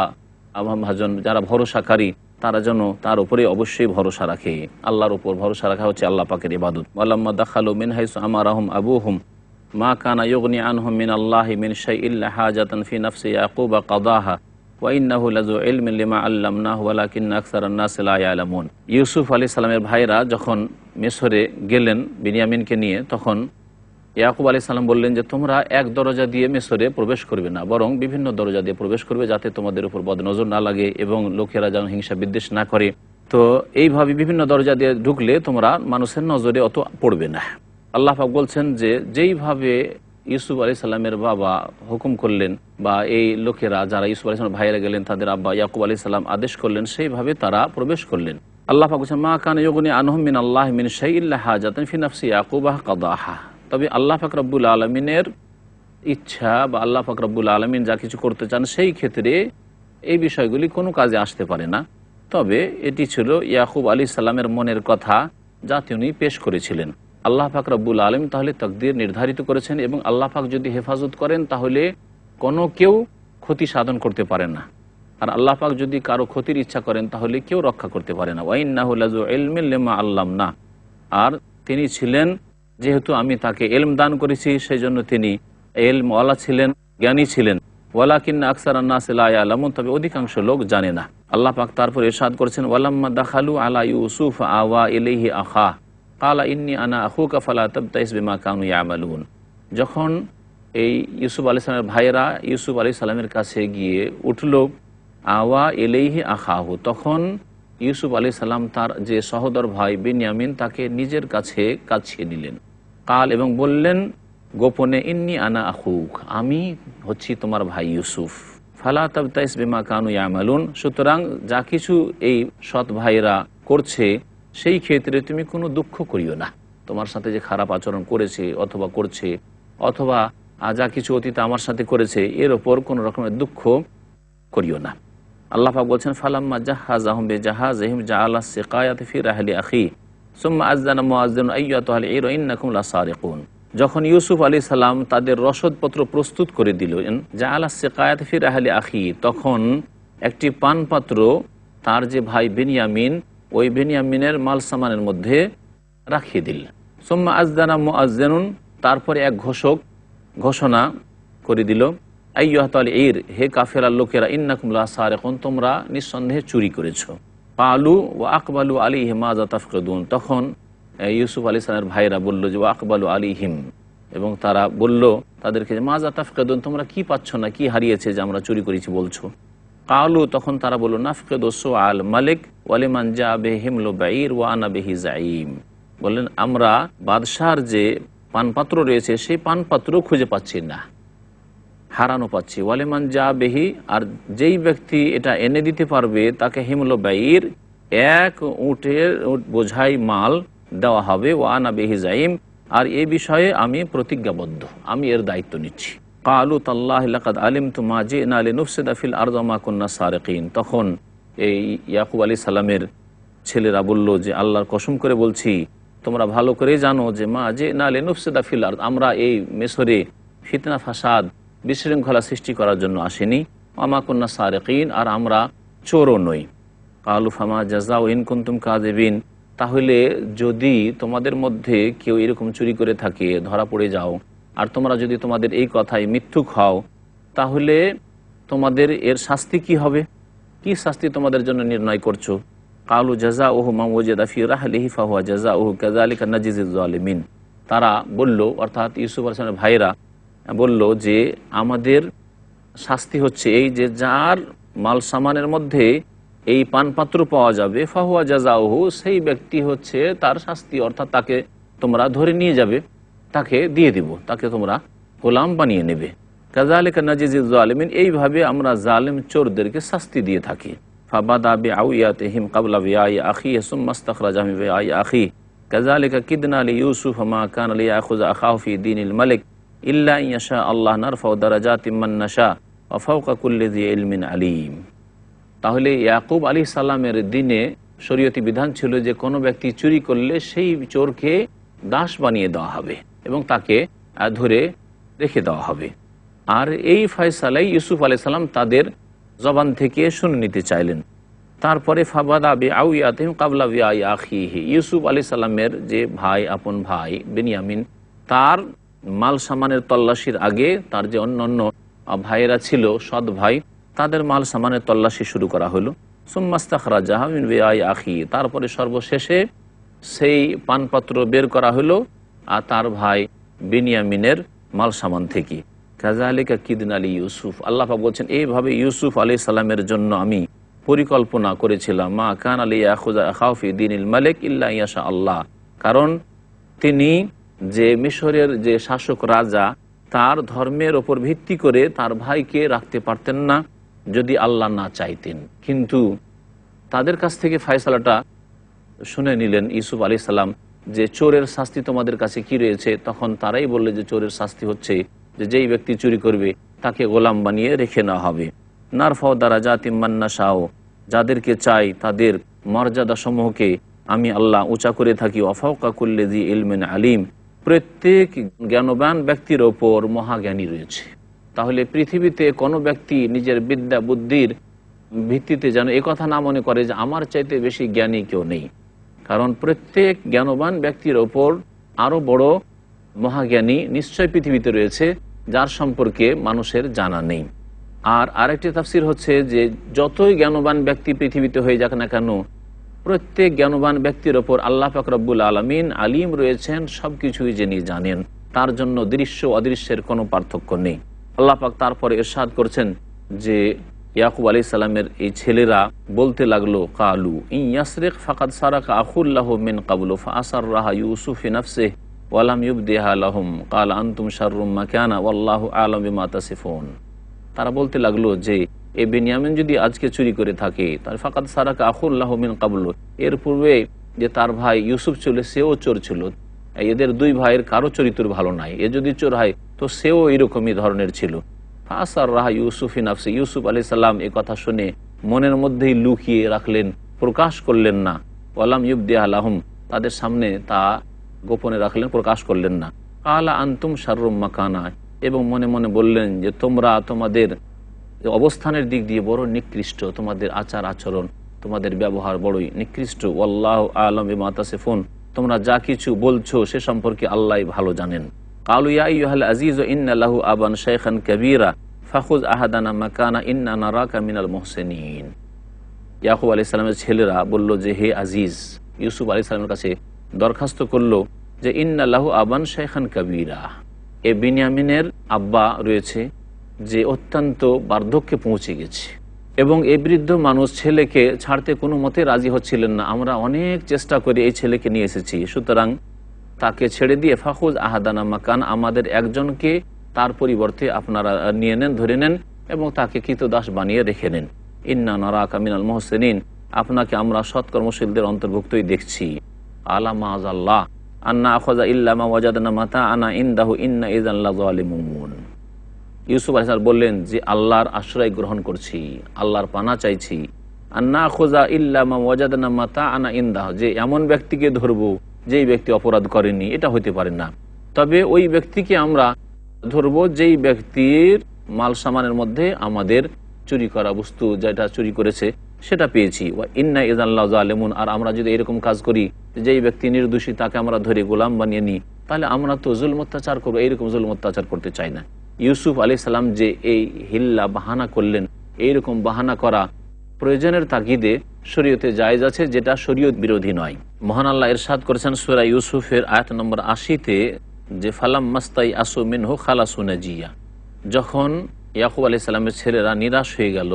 ভাজন, যারা ভরসাকারী, তারা যেন তার উপরে অবশ্যই ভরসা রাখে। আল্লাহর উপর ভরসা রাখা হচ্ছে আল্লাহ পাকের ইবাদত। ওয়ালাম্মা দাখালু মিন হাইসু আমারাহুম আবুহুম মা কানা ইউগনি আনহুম মিনাল্লাহি মিন শাইইন ইল্লা হাজাতান ফি নাফসি ইয়াকুবা কাদাহা ওয়া ইন্নাহু লাযু ইলমিন লিমা আল্লামনাহু ওয়ালাকিন্না আকসারান নাসি লা ইয়ালামুন। ইউসুফ আলাইহিস সালামের ভাইরা যখন মিশরে গেলেন বিনিয়ামিনকে নিয়ে, তখন ইয়াকুব আলাইহিস সালাম বললেন যে তোমরা এক দরজা দিয়ে মিশরে প্রবেশ করবে না, বরং বিভিন্ন দরজা দিয়ে প্রবেশ করবে, যাতে তোমাদের উপর বদনজর না লাগে এবং লোকেরা যেন হিংসা বিদ্বেষ না করে। তো এইভাবে বিভিন্ন দরজা দিয়ে ঢুকলে তোমরা মানুষের নজরে অত পড়বে না। আল্লাহ পাক বলছেন যে যেইভাবে ইউসুফ আলাইহিস সালামের বাবা হুকুম করলেন, বা এই লোকেরা যারা ইউসুফ আলাইহিস সালামের ভাইয়েরা গেলেন তাদের আব্বা ইয়াকুব আলাইহিস সালাম আদেশ করলেন, সেইভাবে তারা প্রবেশ করলেন। আল্লাহ পাক বলছেন মা কানা ইউগনি আনহুম মিনাল্লাহি মিন শাইইন ইল্লা হাজাতান ফি নাফসি ইয়াকুবা কাদাহা। তবে আল্লাহ পাক রব্বুল আলমিনের ইচ্ছা, বা আল্লাহ পাক রব্বুল আলমিন যা কিছু করতে চান সেই ক্ষেত্রে এই বিষয়গুলি কোনো কাজে আসতে পারে না। তবে এটি ছিল ইয়াকুব আলাইহিস সালামের মনের কথা, যা তিনি পেশ করেছিলেন। আল্লাহ পাক রব্বুল আলমিন তাহলে তাকদীর নির্ধারিত করেছেন, এবং আল্লাহ পাক যদি হেফাজত করেন তাহলে কোনো কেউ ক্ষতি সাধন করতে পারে না, আর আল্লাহ পাক যদি কারো ক্ষতির ইচ্ছা করেন তাহলে কেউ রক্ষা করতে পারে না। ওয়া ইন্নাহু লাযু ইলমিন লিমা আল্লামনা, আর তিনি ছিলেন, যেহেতু আমি তাকে এলম দান করেছি সেই জন্য তিনি এলমওয়ালা ছিলেন, জ্ঞানী ছিলেন। ওয়ালাকিন্না আকসারান নাস লা ইয়ালামুন, তবে অধিকাংশ লোক জানে না। আল্লাহ পাক তারপর ইরশাদ করেছেন, ওয়ালাম্মা দাখালু আলা ইউসুফ আওয়া ইলাইহি আখা ক্বালা ইন্নী আনা আখুকা ফালা তাবতাইস বিমা কানু ইয়ামালুন। যখন এই ইউসুফ আলাইহিস সালামের ভাইয়েরা ইউসুফ আলাইহিস সালামের কাছে গিয়ে উঠল, আওয়া ইলাইহি আখাহু, তখন ইউসুফ আলাইহিস সালাম তার যে সহোদর ভাই বিনয়ামিন তাকে নিজের কাছে কাছিয়ে নিলেন। কাল, এবং বললেন গোপনে, ইন্নী আনা আখুক, আমি হচ্ছি তোমার ভাই ইউসুফ। ফালা তাবতাইস বিমা কানু ইয়ামালুন, সুতরাং যা কিছু এই সৎ ভাইরা করছে সেই ক্ষেত্রে তুমি কোনো দুঃখ করিও না। তোমার সাথে যে খারাপ আচরণ করেছে অথবা করছে, অথবা যা কিছু অতীতে আমার সাথে করেছে, এর ওপর কোনো রকমের দুঃখ করিও না। আল্লাহ পাক বলছেন, ফালাম্মা জাহাযাহুম বিজাহাযিহিম জাআলা সিকায়াতি ফি রাহলি আখি সুম্মা আযযানা মুআযযিনুন আইয়্যাতুহাল ঈরু ইন্নাকুম লাসারিকুন। যখন ইউসুফ আলাইহিস সালাম তাদের রসদপত্র প্রস্তুত করে দিলেন, জাআলা সিকায়াতি ফি রাহলি আখি, তখন একটি পানপাত্র তার যে ভাই বেনিয়ামিন, ওই বেনিয়ামিনের মাল সামানের মধ্যে রাখিয়ে দিলেন। সুম্মা আযযানা মুআযযিনুন, তারপরে এক ঘোষক ঘোষণা করে দিল, আইয়্যাতুহাল ঈর, হে কাফেরার লোকেরা, ইন্নাকুম লাসারিকুন, তোমরা নিঃসন্দেহে চুরি করেছো। কালু ওয়া আকবালু আলাইহি মাযা তাফকিদুন, তখন ইউসুফ আলাইহিস সালামের ভাইরা বলল যে ওয়া আকবালু আলাইহিম, এবং তারা বলল তাদেরকে, মাযা তাফকিদুন, তোমরা কি পাচ্ছ না, কি হারিয়েছে যে আমরা চুরি করেছি বলছো। কালু, তখন তারা বলল, নাফকিদু সুআল মালিক ওয়া লিমান জা বিহিমলু বাঈর ওয়া আনা বিহি যাঈম, বললেন আমরা বাদশার যে পানপাত্র রয়েছে সেই পানপাত্র খুঁজে পাচ্ছি না, হারানো পাচ্ছি। ওয়ালেমান যা বেহি, আর যেই ব্যক্তি এটা এনে দিতে পারবে তাকে হিমল বাইর, এক উটের বোঝাই মাল দেওয়া হবে। ও আনা বেহি যাইম, আর এ বিষয়ে আমি প্রতিজ্ঞাবদ্ধ, আমি এর দায়িত্ব নিচ্ছি। কালু তাল্লাহি লাকাদ আলিমতু মা জিনা লিনুফসিদা ফিল আরদি মা কুন্না সারিকিন, তখন এই ইয়াকুব আলাইহিস সালামের ছেলেরা বলল যে আল্লাহর কসম করে বলছি, তোমরা ভালো করে জানো যে মা জিনা লিনুফসিদা ফিল আরদ, আমরা এই মিশরে ফিতনা ফাসাদ বিশৃঙ্খলা সৃষ্টি করার জন্য আসেনি। আমা কুন্না সারিকিন, আর আমরা চোরও নই। কালু ফামা জাযাউ ইন কুনতুম কাযিবিন, তাহলে যদি তোমাদের মধ্যে কেউ এরকম চুরি করে থাকে, ধরা পড়ে যাও, আর তোমরা যদি তোমাদের এই কথায় মিথ্যুক হও, তাহলে তোমাদের এর শাস্তি কি হবে, কি শাস্তি তোমাদের জন্য নির্ণয় করছো। কালু জাযাউহু মা ওয়াজাদা ফি রাহলিহি ফাহুয়া জাযাউহু কাযালিকা নাজিজিজ জালিমিন, তারা বলল, অর্থাৎ ইউসুফ আলাইহিস সালামের ভাইরা বলল যে আমাদের শাস্তি হচ্ছে এই যে যার মাল সামানের মধ্যে এই পানপাত্র পাওয়া যাবে, ফাহুয়া জাযাউহু, সেই ব্যক্তি হচ্ছে তার শাস্তি, অর্থাৎ তাকে তোমরা ধরে নিয়ে যাবে, তাকে দিয়ে দিব, তাকে তোমরা গোলাম বানিয়ে নেবে। কাযালিকা নাজিজিজ জালিমিন, এইভাবে আমরা জালেম চোরদেরকে শাস্তি দিয়ে থাকি। ফাবাদা বিআউয়াতিহিম ক্বাবলা বিআই আখি সুম্মা ইসতাখরাজা মিন বিআই আখি কাযালিকা কিদনা লিইউসুফ মা কানা লিয়াখুযা আখাহু ফি দীনিল মালিক ইল্লা ইয়াশা আল্লাহ নারফাউ দারাজাতিম মান নাশা ওয়া ফাওকা কুল্লি যি ইলমিন আলিম। তাহলে ইয়াকুব আলাইহিস সালামের দিনে শরীয়তি বিধান ছিল যে কোনো ব্যক্তি চুরি করলে সেই চোরকে দাস বানিয়ে দেওয়া হবে এবং তাকে ধরে রেখে দেওয়া হবে। আর এই ফয়সালাই ইউসুফ আলাইহিস সালাম তাদের জবান থেকে শুনে নিতে চাইলেন। তারপরে ফাবাদা বিআউয়াতিহিম ক্বাবলা বিআই আখিহি, ইউসুফ আলাইহিস সালামের যে ভাই, আপন ভাই বেনিয়ামিন, তার মাল সামানের তল্লাশির আগে তার যে অন্য ভাইয়েরা ছিল, সৎ ভাই, তাদের মাল সামানের তল্লাশি শুরু করা হলো। সুম্মা ইসতাখরাজাহা মিন বিআই আখি, তারপরে সর্বশেষে সেই পানপাত্র বের করা হলো আর তার ভাই বেনিয়ামিনের মাল সামান থেকে। কাযালিকা কিদনা লিইউসুফ, আল্লাহ পাক বলছেন এইভাবে ইউসুফ আলাইহিস সালামের জন্য আমি পরিকল্পনা করেছিলাম। মা কানা লিয়াখুযা আখাহু ফি দীনিল মালিক ইল্লা ইয়াশা আল্লাহ, কারণ তিনি যে মিশরের যে শাসক রাজা, তার ধর্মের ওপর ভিত্তি করে তার ভাইকে রাখতে পারতেন না যদি আল্লাহ না চাইতেন। কিন্তু তাদের কাছ থেকে ফয়সালাটা শুনে নিলেন ইউসুফ আলাইহিস সালাম যে চোরের শাস্তি তোমাদের কাছে কি রয়েছে। তখন তারাই বললে যে চোরের শাস্তি হচ্ছে যে যেই ব্যক্তি চুরি করবে তাকে গোলাম বানিয়ে রেখে নেওয়া হবে। নারফাউ দারাজাতিম মান নাশাউ, যাদেরকে চাই তাদের মর্যাদা সমূহকে আমি আল্লাহ উঁচা করে থাকি। ওয়া ফাওকা কুল্লি যি ইলমিন আলিম, প্রত্যেক জ্ঞানবান ব্যক্তির ওপর মহাজ্ঞানী রয়েছে। তাহলে পৃথিবীতে কোনো ব্যক্তি নিজের বিদ্যা বুদ্ধির ভিত্তিতে যেন একথা না মনে করে যে আমার চাইতে বেশি জ্ঞানী কেউ নেই, কারণ প্রত্যেক জ্ঞানবান ব্যক্তির ওপর আরও বড় মহাজ্ঞানী নিশ্চয় পৃথিবীতে রয়েছে, যার সম্পর্কে মানুষের জানা নেই। আর আরেকটি তাফসির হচ্ছে যে যতই জ্ঞানবান ব্যক্তি পৃথিবীতে হয়ে যাক না কেন, প্রত্যেক জ্ঞানবান ব্যক্তির ওপর আল্লাহ পাক রব্বুল আলামিন আলিম রয়েছেন, সব কিছুই যিনি জানেন, তার জন্য দৃশ্য অদৃশ্যের কোনো পার্থক্য নেই। আল্লাহ পাক তারপরে ইরশাদ করছেন যে ইয়াকুব আলাইহিস সালামের এই ছেলেরা বলতে লাগলো, কালু ইন ইয়াসরিক ফাকাদ সারাকা আখুল্লাহু মিন ক্বাবলু ফাআসাররাহা ইউসুফ ফি নাফসিহি ওয়া লাম ইউবদিহা লাহুম ক্বালা আনতুম শাররুম মাকানা ওয়াল্লাহু আ'লামু বিমা তাসিফুন। তারা বলতে লাগলো যে এ বেনিয়ামিন যদি আজকে চুরি করে থাকে তাহলে ফাকাদ সারাকা আখুল্লাহু মিন ক্বাবলু, এর পূর্বে যে তার ভাই ইউসুফ ছিল সেও চোর ছিল, এদের দুই ভাইয়ের কারো চরিত্র ভালো নাই, এ যদি চোর হয় তো সেও এরকমই ধরনের ছিল। ফাআসাররাহা ইউসুফ ফি নাফসিহি, ইউসুফ আলাইহিস সালাম এ কথা শুনে মনের মধ্যেই লুকিয়ে রাখলেন, প্রকাশ করলেন না। ওয়ালাম ইউবদিহা লাহুম, তাদের সামনে তা গোপনে রাখলেন, প্রকাশ করলেন না। কালা আনতুম শাররুম মাকানা, এবং মনে মনে বললেন যে তোমরা তোমাদের অবস্থানের দিক দিয়ে বড় নিকৃষ্ট, তোমাদের আচার আচরণ, তোমাদের ব্যবহার বড়ই নিকৃষ্ট। ওয়াল্লাহু আ'লামু বিমা তাসিফুন, তোমরা যা কিছু বলছো সে সম্পর্কে আল্লাহই ভালো জানেন। কালু ইয়া আইয়ুহাল আজিজু ইন্না লাহু আবান শাইখান কাবীরা ফাখুয আহাদানা মাকানা ইন্না নারাকা মিনাল মুহসিনিন। ইয়াকুব আলাইহিস সালামের ছেলেরা বলল যে হে আজিজ, ইউসুফ আলাইহিস সালামের কাছে দরখাস্ত করলো যে ইন্না লাহু আবান শাইখান কাবীরা, এ বিনিয়ামিনের আব্বা রয়েছে যে অত্যন্ত বার্ধক্যে পৌঁছে গেছে, এবং এই বৃদ্ধ মানুষ ছেলেকে ছাড়তে কোনো মতে রাজি হচ্ছিলেন না। আমরা অনেক চেষ্টা করে এই ছেলেকে নিয়ে এসেছি, সুতরাং তাকে ছেড়ে দিয়ে ফাখুজ আহাদানা মাকান, আমাদের একজনকে তার পরিবর্তে আপনারা নিয়ে নেন, ধরে নেন এবং তাকে কৃতদাস বানিয়ে রেখে নেন। ইন্না নারাকা মিনাল মুহসিনিন, আপনাকে আমরা সৎকর্মশীলদের অন্তর্ভুক্তই দেখছি। আলা মাআযাল্লাহ আন্না আখাযা ইল্লা মা ওয়াজাদনা মাতাআনা ইনদাহু ইন্না ইযান লাযালিমুন। ইউসুফ আলাইহিস সালাম বললেন যে আল্লাহর আশ্রয় গ্রহণ করছি, আল্লাহর পানা চাইছি। আন্না আখাযা ইল্লা মা ওয়াজাদনা মাতাআনা ইনদাহু, যে এমন ব্যক্তিকে ধরবো যেই ব্যক্তি অপরাধ করেনি, এটা হতে পারে না। তবে ওই ব্যক্তিকে আমরা ধরবো যেই ব্যক্তির মাল সামানের মধ্যে আমাদের চুরি করা বস্তু যেটা চুরি করেছে সেটা পেয়েছি। ওয়া ইন্না ইযান লাযালিমুন, আর আমরা যদি এরকম কাজ করি যেই ব্যক্তি নির্দোষী তাকে আমরা ধরে গোলাম বানিয়ে নিই, তাহলে আমরা তো জুলম অত্যাচার করবো, এইরকম জুলম অত্যাচার করতে চাই না। ইউসুফ আলাইহিস সালাম যে এই হিল্লা বাহানা করলেন, এইরকম বাহানা করা প্রয়োজনের তাগিদে শরীয়তে জায়েজ আছে, যেটা শরীয়ত বিরোধী নয়। মহান আল্লাহ ইরশাদ করেছেন সূরা ইউসুফের আয়াত নম্বর 80-তে যে ফালাম মাস্তাই আসু মিনহু খালাসু নাজিয়া, যখন ইয়াকুব আলাইহিস সালামের ছেলেরা নিরাশ হয়ে গেল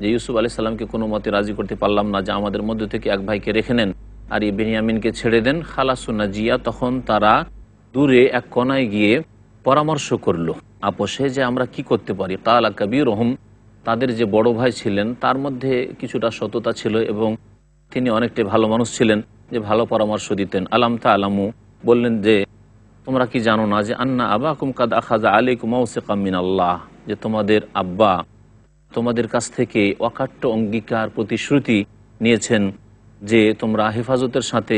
যে ইউসুফ আলাইহিস সালামকে কোনো মতে রাজি করতে পারলাম না যে আমাদের মধ্য থেকে এক ভাইকে রেখে নেন আর এই বেনিয়ামিনকে ছেড়ে দেন, খালাসু নাজিয়া, তখন তারা দূরে এক কোনায় গিয়ে পরামর্শ করলো আপোষে যে আমরা কি করতে পারি। কালা কাবীরুহুম, তাদের যে বড় ভাই ছিলেন তার মধ্যে কিছুটা সততা ছিল এবং তিনি অনেকটাই ভালো মানুষ ছিলেন, যে ভালো পরামর্শ দিতেন। আলাম তা'লামু, বললেন যে তোমরা কি জানো না যে আন্না আবাকুম কাদ আখাযা আলাইকুম মাওসিকাম মিনাল্লাহ, যে তোমাদের আব্বা তোমাদের কাছ থেকে অকাট্য অঙ্গীকার প্রতিশ্রুতি নিয়েছেন যে তোমরা হেফাজতের সাথে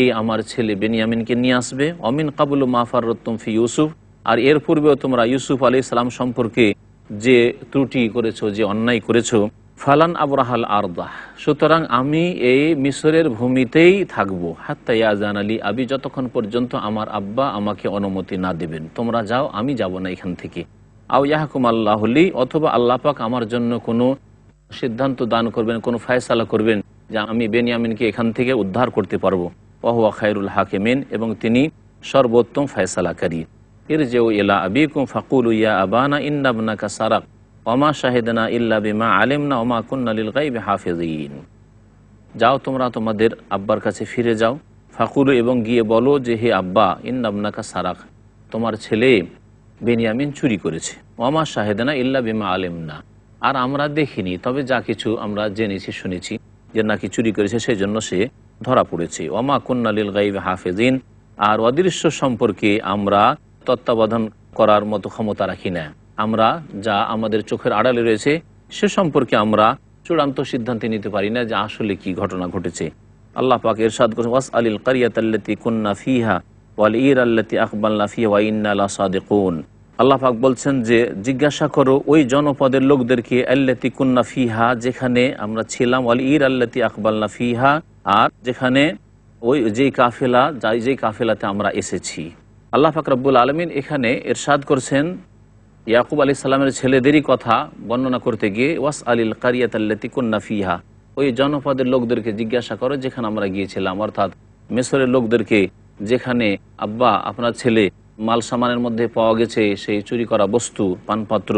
এই আমার ছেলে বেনিয়ামিনকে নিয়ে আসবে। অমিন কাবুলু মা ফাররাতুম ফি ইউসুফ, আর এর পূর্বেও তোমরা ইউসুফ আলাইহিস সালাম সম্পর্কে যে ত্রুটি করেছো, যে অন্যায় করেছো, ফালান আবরাহাল আরদাহ, সুতরাং আমি এই মিশরের ভূমিতেই থাকবো হাত্তা ইয়াজান আলী আবি, যতক্ষণ পর্যন্ত আমার আব্বা আমাকে অনুমতি না দেবেন। তোমরা যাও, আমি যাব না এখান থেকে। আও ইয়াহকুম আল্লাহু লি, অথবা আল্লাহ পাক আমার জন্য কোনো সিদ্ধান্ত দান করবেন, কোনো ফয়সালা করবেন যে আমি বেনিয়ামিনকে এখান থেকে উদ্ধার করতে পারবো। ওয়া হুয়া খায়রুল হাকিমিন, এবং তিনি সর্বোত্তম ফয়সালাকারী। ইরজিউ ইলা আবিকুম ফাকুলু ইয়া আবানা ইন্না ইবনাকা সারাক ওমা শাহিদনা ইল্লা বিমা আলিমনা ওমা কুন্না লিল গায়বি হাফিজিন। যাও, তোমরা তোমাদের আব্বার কাছে ফিরে যাও। ফাকুলু, এবং গিয়ে বলো যে হে আব্বা, ইন্না ইবনাকা সারাক, তোমার ছেলে বেনিয়ামিন চুরি করেছে। ওমা শাহিদনা ইল্লা বিমা আলিমনা, আর আমরা দেখিনি, তবে যা কিছু আমরা জেনেছি শুনেছি যে নাকি চুরি করেছে, সেই জন্য সে ধরা পড়েছে। ওমা কুন্না লিল গায়বি হাফিজিন, আর অদৃশ্য সম্পর্কে আমরা তত্ত্বাবধান করার মতো ক্ষমতা রাখি না। আমরা যা আমাদের চোখের আড়ালে রয়েছে সে সম্পর্কে আমরা চূড়ান্ত সিদ্ধান্তে নিতে পারি না যে আসলে কি ঘটনা ঘটেছে। আল্লাহ পাক ইরশাদ করেছেন ওয়াস আলিল কারিয়াতাল্লাতী কুন্না ফিহা ওয়াল ইরাল্লাতী আকবালনা ফিহা ওয়া ইন্না লাসাদিকুন। আল্লাহ পাক বলছেন যে জিজ্ঞাসা করো ওই জনপদের লোকদেরকে আল্লাতী কুন্না ফিহা, যেখানে আমরা ছিলাম, ওয়াল ইরাল্লাতী আকবালনা ফিহা, আর যেখানে ওই যেই কাফেলাতে আমরা এসেছি। আল্লাহ পাক রব্বুল আলামিন এখানে ইরশাদ করছেন ইয়াকুব আলাইহিস সালামের ছেলেদেরই কথা বর্ণনা করতে গিয়ে ওয়াস আলিল কারিয়াতাল্লাতী কুন্না ফিহা, ওই জনপদের লোকদেরকে জিজ্ঞাসা করো যেখানে আমরা গিয়েছিলাম, অর্থাৎ মিসরের লোকদেরকে, যেখানে আব্বা আপনার ছেলে মাল সামানের মধ্যে পাওয়া গেছে সেই চুরি করা বস্তু পানপাত্র,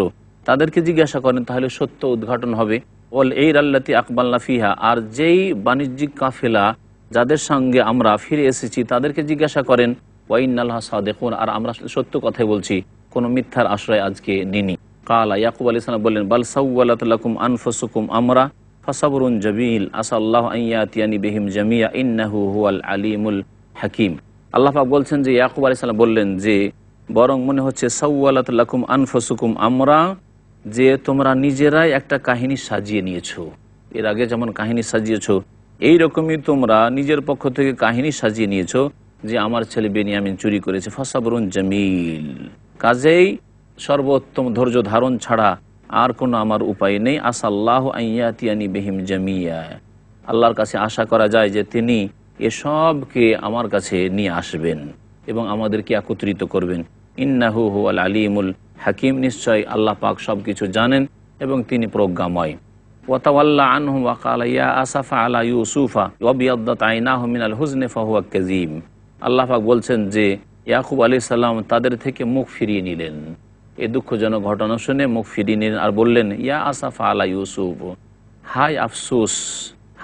তাদেরকে জিজ্ঞাসা করেন, তাহলে সত্য উদ্ঘাটন হবে। ওয়াল এই আল্লাতি আকবালনা ফিহা, আর যেই বাণিজ্যিক কাফেলা যাদের সঙ্গে আমরা ফিরে এসেছি তাদেরকে জিজ্ঞাসা করেন, ওয়াইন্নাল্লাহ সাদিকুন, আর আমরা সত্য কথাই বলছি, কোনো মিথ্যার আশ্রয় আজকে নিনি। কালা, ইয়াকুব আলাইহিস সালাম বললেন, বাল সাওয়ালাত লাকুম আনফুসুকুম আমরা ফাসাবরুন জামিল আসাল্লাহু আন ইয়াতিয়ানি বিহিম জামিয়া ইন্নাহু হুয়াল আলিমুল হাকিম। আল্লাহ পাক বলছেন যে ইয়াকুব আলাইহিস সালাম বললেন যে বরং মনে হচ্ছে সাওয়ালাত লাকুম আনফুসুকুম আমরা, যে তোমরা নিজেরাই একটা কাহিনী সাজিয়ে নিয়েছো, এর আগে যেমন কাহিনী সাজিয়েছো এইরকমই তোমরা নিজের পক্ষ থেকে কাহিনী সাজিয়ে নিয়েছো যে আমার ছেলে বেনিয়ামিন চুরি করেছে। ফাসাবরুন জামিল, কাজেই সর্বোত্তম ধৈর্য ধারণ ছাড়া আর কোনো আমার উপায় নেই। আসাল্লাহ আইয়াতিয়ানি বিহিম জামিয়া, আল্লাহর কাছে আশা করা যায় যে তিনি এসবকে আমার কাছে নিয়ে আসবেন এবং আমাদেরকে একত্রিত করবেন। ইন্নাহু হুয়াল আলিমুল হাকিম, নিশ্চয় আল্লাহ পাক সব কিছু জানেন এবং তিনি প্রজ্ঞাময়। ওয়াতাওয়াল্লা আনহুম ওয়া ক্বালা ইয়া আসাফা আলা ইউসুফা ওয়াবিয়াদ্দাত আইনাহু মিনাল হুজনি ফাহুয়া কাযীম। আল্লাহ পাক বলছেন যে ইয়াকুব আলাইহিস সালাম তাদের থেকে মুখ ফিরিয়ে নিলেন, এই দুঃখজনক ঘটনা শুনে মুখ ফিরিয়ে নিলেন আর বললেন, ইয়া আসাফা আলা ইউসুফ, হাই আফসোস,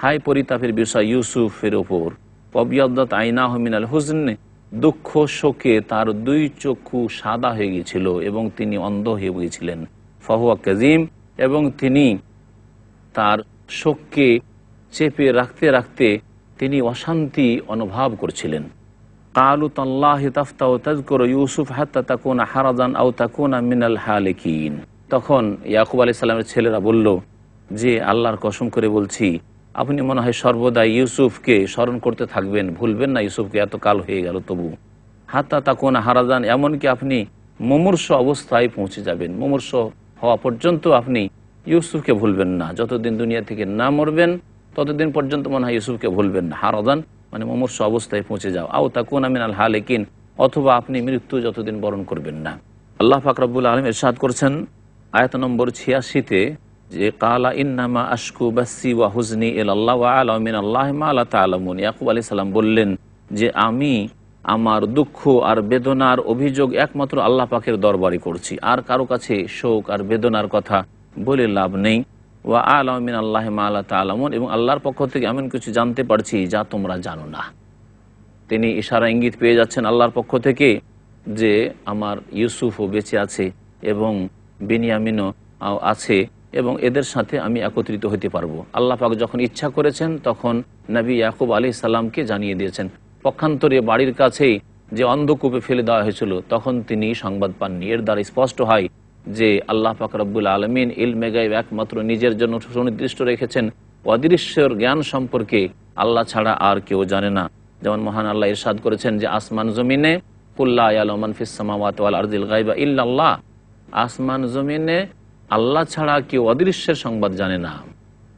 হাই পরিতাপের বিষয় ইউসুফের ওপর। ওয়াবিয়াদ্দাত আইনাহু মিনাল হুজনি, দুঃখ শোকে তার দুই চক্ষু সাদা হয়ে গিয়েছিল এবং তিনি অন্ধ হয়ে গিয়েছিলেন। ফাহুয়া কাযীম, এবং তিনি তার শোককে চেপে রাখতে রাখতে তিনি অশান্তি অনুভব করছিলেন। কালু তাল্লাহি তাফতাউ তাযকুরু ইউসুফ হাত্তা তাকুনা হারাজান আও তাকুনা মিনাল হালিকিন। তখন ইয়াকুব আলাইহিস সালামের ছেলেরা বলল যে আল্লাহর কসম করে বলছি, আপনি মনে হয় সর্বদাই ইউসুফকে স্মরণ করতে থাকবেন, ভুলবেন না ইউসুফকে, এত কাল হয়ে গেল তবু। হাত্তা তাকুনা হারাজান, এমনকি আপনি মুমূর্ষ অবস্থায় পৌঁছে যাবেন, মুমূর্ষ হওয়া পর্যন্ত আপনি ইউসুফকে ভুলবেন না, যতদিন দুনিয়া থেকে না মরবেন ততদিন পর্যন্ত মনে হয় ইউসুফকে ভুলবেন না। হারাজান মানে মুমূর্ষ অবস্থায় পৌঁছে যাও, আও তাকুনা মিনাল হালিকিন, অথবা আপনি মৃত্যু যতদিন বরণ করবেন না। আল্লাহ পাক রব্বুল আলামিন ইরশাদ করছেন আয়াত নম্বর 86-তে যে কালা ইন্নামা আশকু বাসি ওয়া হুজনি ইলাল্লাহ ওয়া আ'লামু মিনাল্লাহি মা লা তা'লামুন। ইয়াকুব আলাইহিস সালাম বললেন যে আমি আমার দুঃখ আর বেদনার অভিযোগ একমাত্র আল্লাহ পাকের দরবারে করছি, আর কারো কাছে শোক আর বেদনার কথা বলে লাভ নেই। ওয়া আ'লামু মিনাল্লাহি মা লা তা'লামুন, এবং আল্লাহর পক্ষ থেকে এমন কিছু জানতে পারছি যা তোমরা জানো না। তিনি ইশারা ইঙ্গিত পেয়ে যাচ্ছেন আল্লাহর পক্ষ থেকে যে আমার ইউসুফও বেঁচে আছে এবং বিনিয়ামিনও আছে এবং এদের সাথে আমি একত্রিত হতে পারবো। আল্লাহ পাক যখন ইচ্ছা করেছেন তখন নবী ইয়াকুব আলাইহিস সালামকে জানিয়ে দিয়েছেন। পক্ষান্তরে বাড়ির কাছেই যে অন্ধকূপে ফেলে দেওয়া হয়েছিল তখন তিনি সংবাদ পাননি। এর দ্বারা স্পষ্ট হয় যে আল্লাহ পাক রব্বুল আলামিন ইলমে গায়ব একমাত্র নিজের জন্য সুনির্দিষ্ট রেখেছেন, অদৃশ্যের জ্ঞান সম্পর্কে আল্লাহ ছাড়া আর কেউ জানে না। যেমন মহান আল্লাহ ইরশাদ করেছেন যে আসমান জমিনে কুল লা ইয়ালামু মান ফিস সামাওয়াতি ওয়াল আরদিল গায়বা ইল্লাল্লাহ, আসমান জমিনে আল্লাহ ছাড়া কেউ অদৃশ্যের সংবাদ জানে না।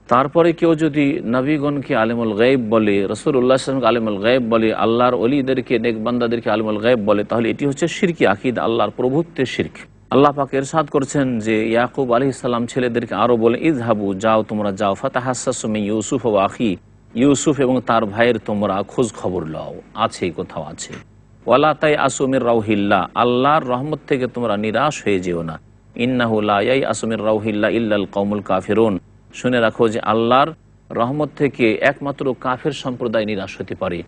তারপরে কেউ যদি নবীগণকে আলিমুল গায়ব বলে, রাসূলুল্লাহ সাল্লাল্লাহু আলাইহি ওয়াসাল্লামকে আলিমুল গায়ব বলে, আল্লাহর ওলিদেরকে নেকবান্দাদেরকে আলিমুল গায়ব বলে, তাহলে এটি হচ্ছে শিরকি আকীদা, আল্লাহর প্রভুত্বের শিরক। আল্লাহ পাক ইরশাদ করছেন যে ইয়াকুব আলাইহিস সালাম ছেলেদেরকে আরো বলে, ইযহাবু, যাও তোমরা যাও, ফাতাহাসসাসু মিন ইউসুফ ওয়া আখি, ইউসুফ এবং তার ভাইয়ের তোমরা খোঁজ খবর লও, আছে কোথাও আছে। ওয়ালা তাইআসু মির রাউহিল্লাহ, আল্লাহর রহমত থেকে তোমরা নিরাশ হয়ে যেও না। ইন্নাহু লা ইয়াইআসু মির রাউহিল্লাহ ইল্লাল কওমুল কাফিরুন, শুনে রাখো যে আল্লাহর রহমত থেকে একমাত্র কাফের সম্প্রদায় নিরাশ হতে পারে।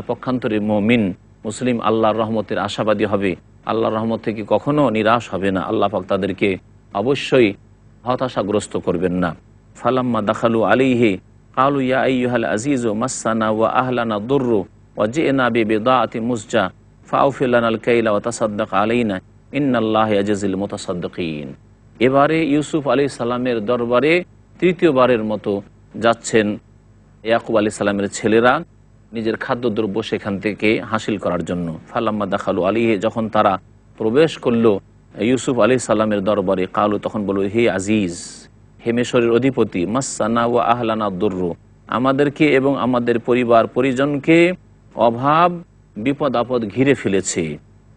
পক্ষান্তরে মুমিন মুসলিম আল্লাহর রহমতের আশাবাদী হবে, আল্লাহর রহমত থেকে কখনো নিরাশ হবে না। আল্লাহ পাক তাদেরকে অবশ্যই হতাশাগ্রস্ত করবেন না। ফালাম্মা দাখালু আলাইহি কালু ইয়া আইয়ুহাল আজিজু মাসসানা ওয়া আহলানা দুররু ওয়া জি'না বিবিদাআতি মুসজা ফাউফি লানাল কাইলা ওয়া তাসাদ্দাক আলাইনা ইন্নাল্লাহা ইয়াজজিল মুতাসাদ্দিকিন। এবারে ইউসুফ আলাইহিস সালামের দরবারে তৃতীয়বারের মতো যাচ্ছেন ইয়াকুব আলাইহিস সালামের ছেলেরা নিজের খাদ্যদ্রব্য সেখান থেকে হাসিল করার জন্য। ফালাম্মা দাখালু আলাইহি, যখন তারা প্রবেশ করলো ইউসুফ আলাইহিস সালামের দরবারে, কালু, তখন বলল, হে আজিজ, হে মিশরের অধিপতি, মাসসানা ওয়া আহলানা দুররু, আমাদেরকে এবং আমাদের পরিবার পরিজনকে অভাব বিপদ আপদ ঘিরে ফেলেছে।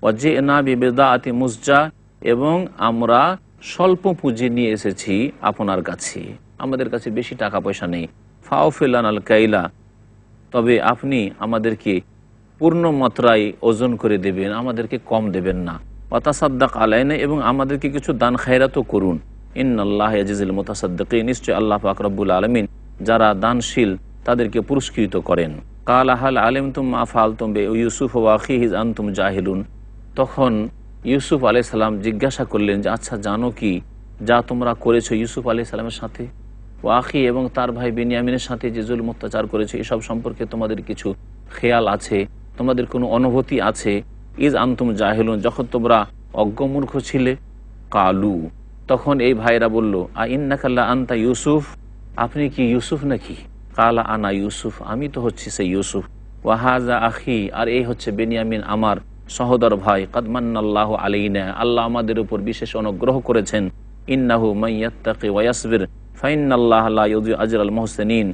ওয়া জি'না বিবিদাআতি মুসজা, এবং আমরা স্বল্প পুঁজি নিয়ে এসেছি আপনার কাছে, আমাদের কাছে বেশি টাকা পয়সা নেই। ফাওফিলান আল কাইলা, তবে আপনি আমাদেরকে পূর্ণ মাত্রায় ওজন করে দেবেন, আমাদেরকে কম দেবেন না। ওয়াতাসাদ্দাক আলাইনা, এবং আমাদেরকে কিছু দান খায়রাতও করুন। ইন্নাল্লাহ ইয়াজিজুল মুতাসাদ্দিকিন, নিশ্চয় আল্লাহ পাক রব্বুল আলামিন যারা দানশীল তাদেরকে পুরস্কৃত করেন। কালা হাল আলিমতুম মা ফাআলতুম বিইউসুফ ওয়া আখিহি আনতুম জাহিলুন, তখন ইউসুফ আলাইহিস সালাম জিজ্ঞাসা করলেন যে আচ্ছা জানো কি যা তোমরা করেছো ইউসুফ আলাইহিস সালামের সাথে, ও আখি এবং তার ভাই বেনিয়ামিনের সাথে যে জুলুম অত্যাচার করেছে, এসব সম্পর্কে তোমাদের কিছু খেয়াল আছে, তোমাদের কোনো অনুভূতি আছে? ইজ আনতুম জাহিলুন, যখন তোমরা অজ্ঞমূর্খ ছিলে। কালু, তখন এই ভাইরা বলল, আ ইন্নাকা আনতা ইউসুফ, আপনি কি ইউসুফ নাকি? কালা আনা ইউসুফ, আমি তো হচ্ছি সেই ইউসুফ। ওয়াহাজা আখি, আর এই হচ্ছে বেনিয়ামিন আমার সহোদর ভাই। কাদ মান্নাল্লাহু আলাইনা, আল্লাহ আমাদের উপর বিশেষ অনুগ্রহ করেছেন। ইন্নাহু মাইয়াত্তাকি ওয়া ইয়াসবির ফাইন্নাল্লাহা লা ইউযিউ আজরাল মুহসিনিন,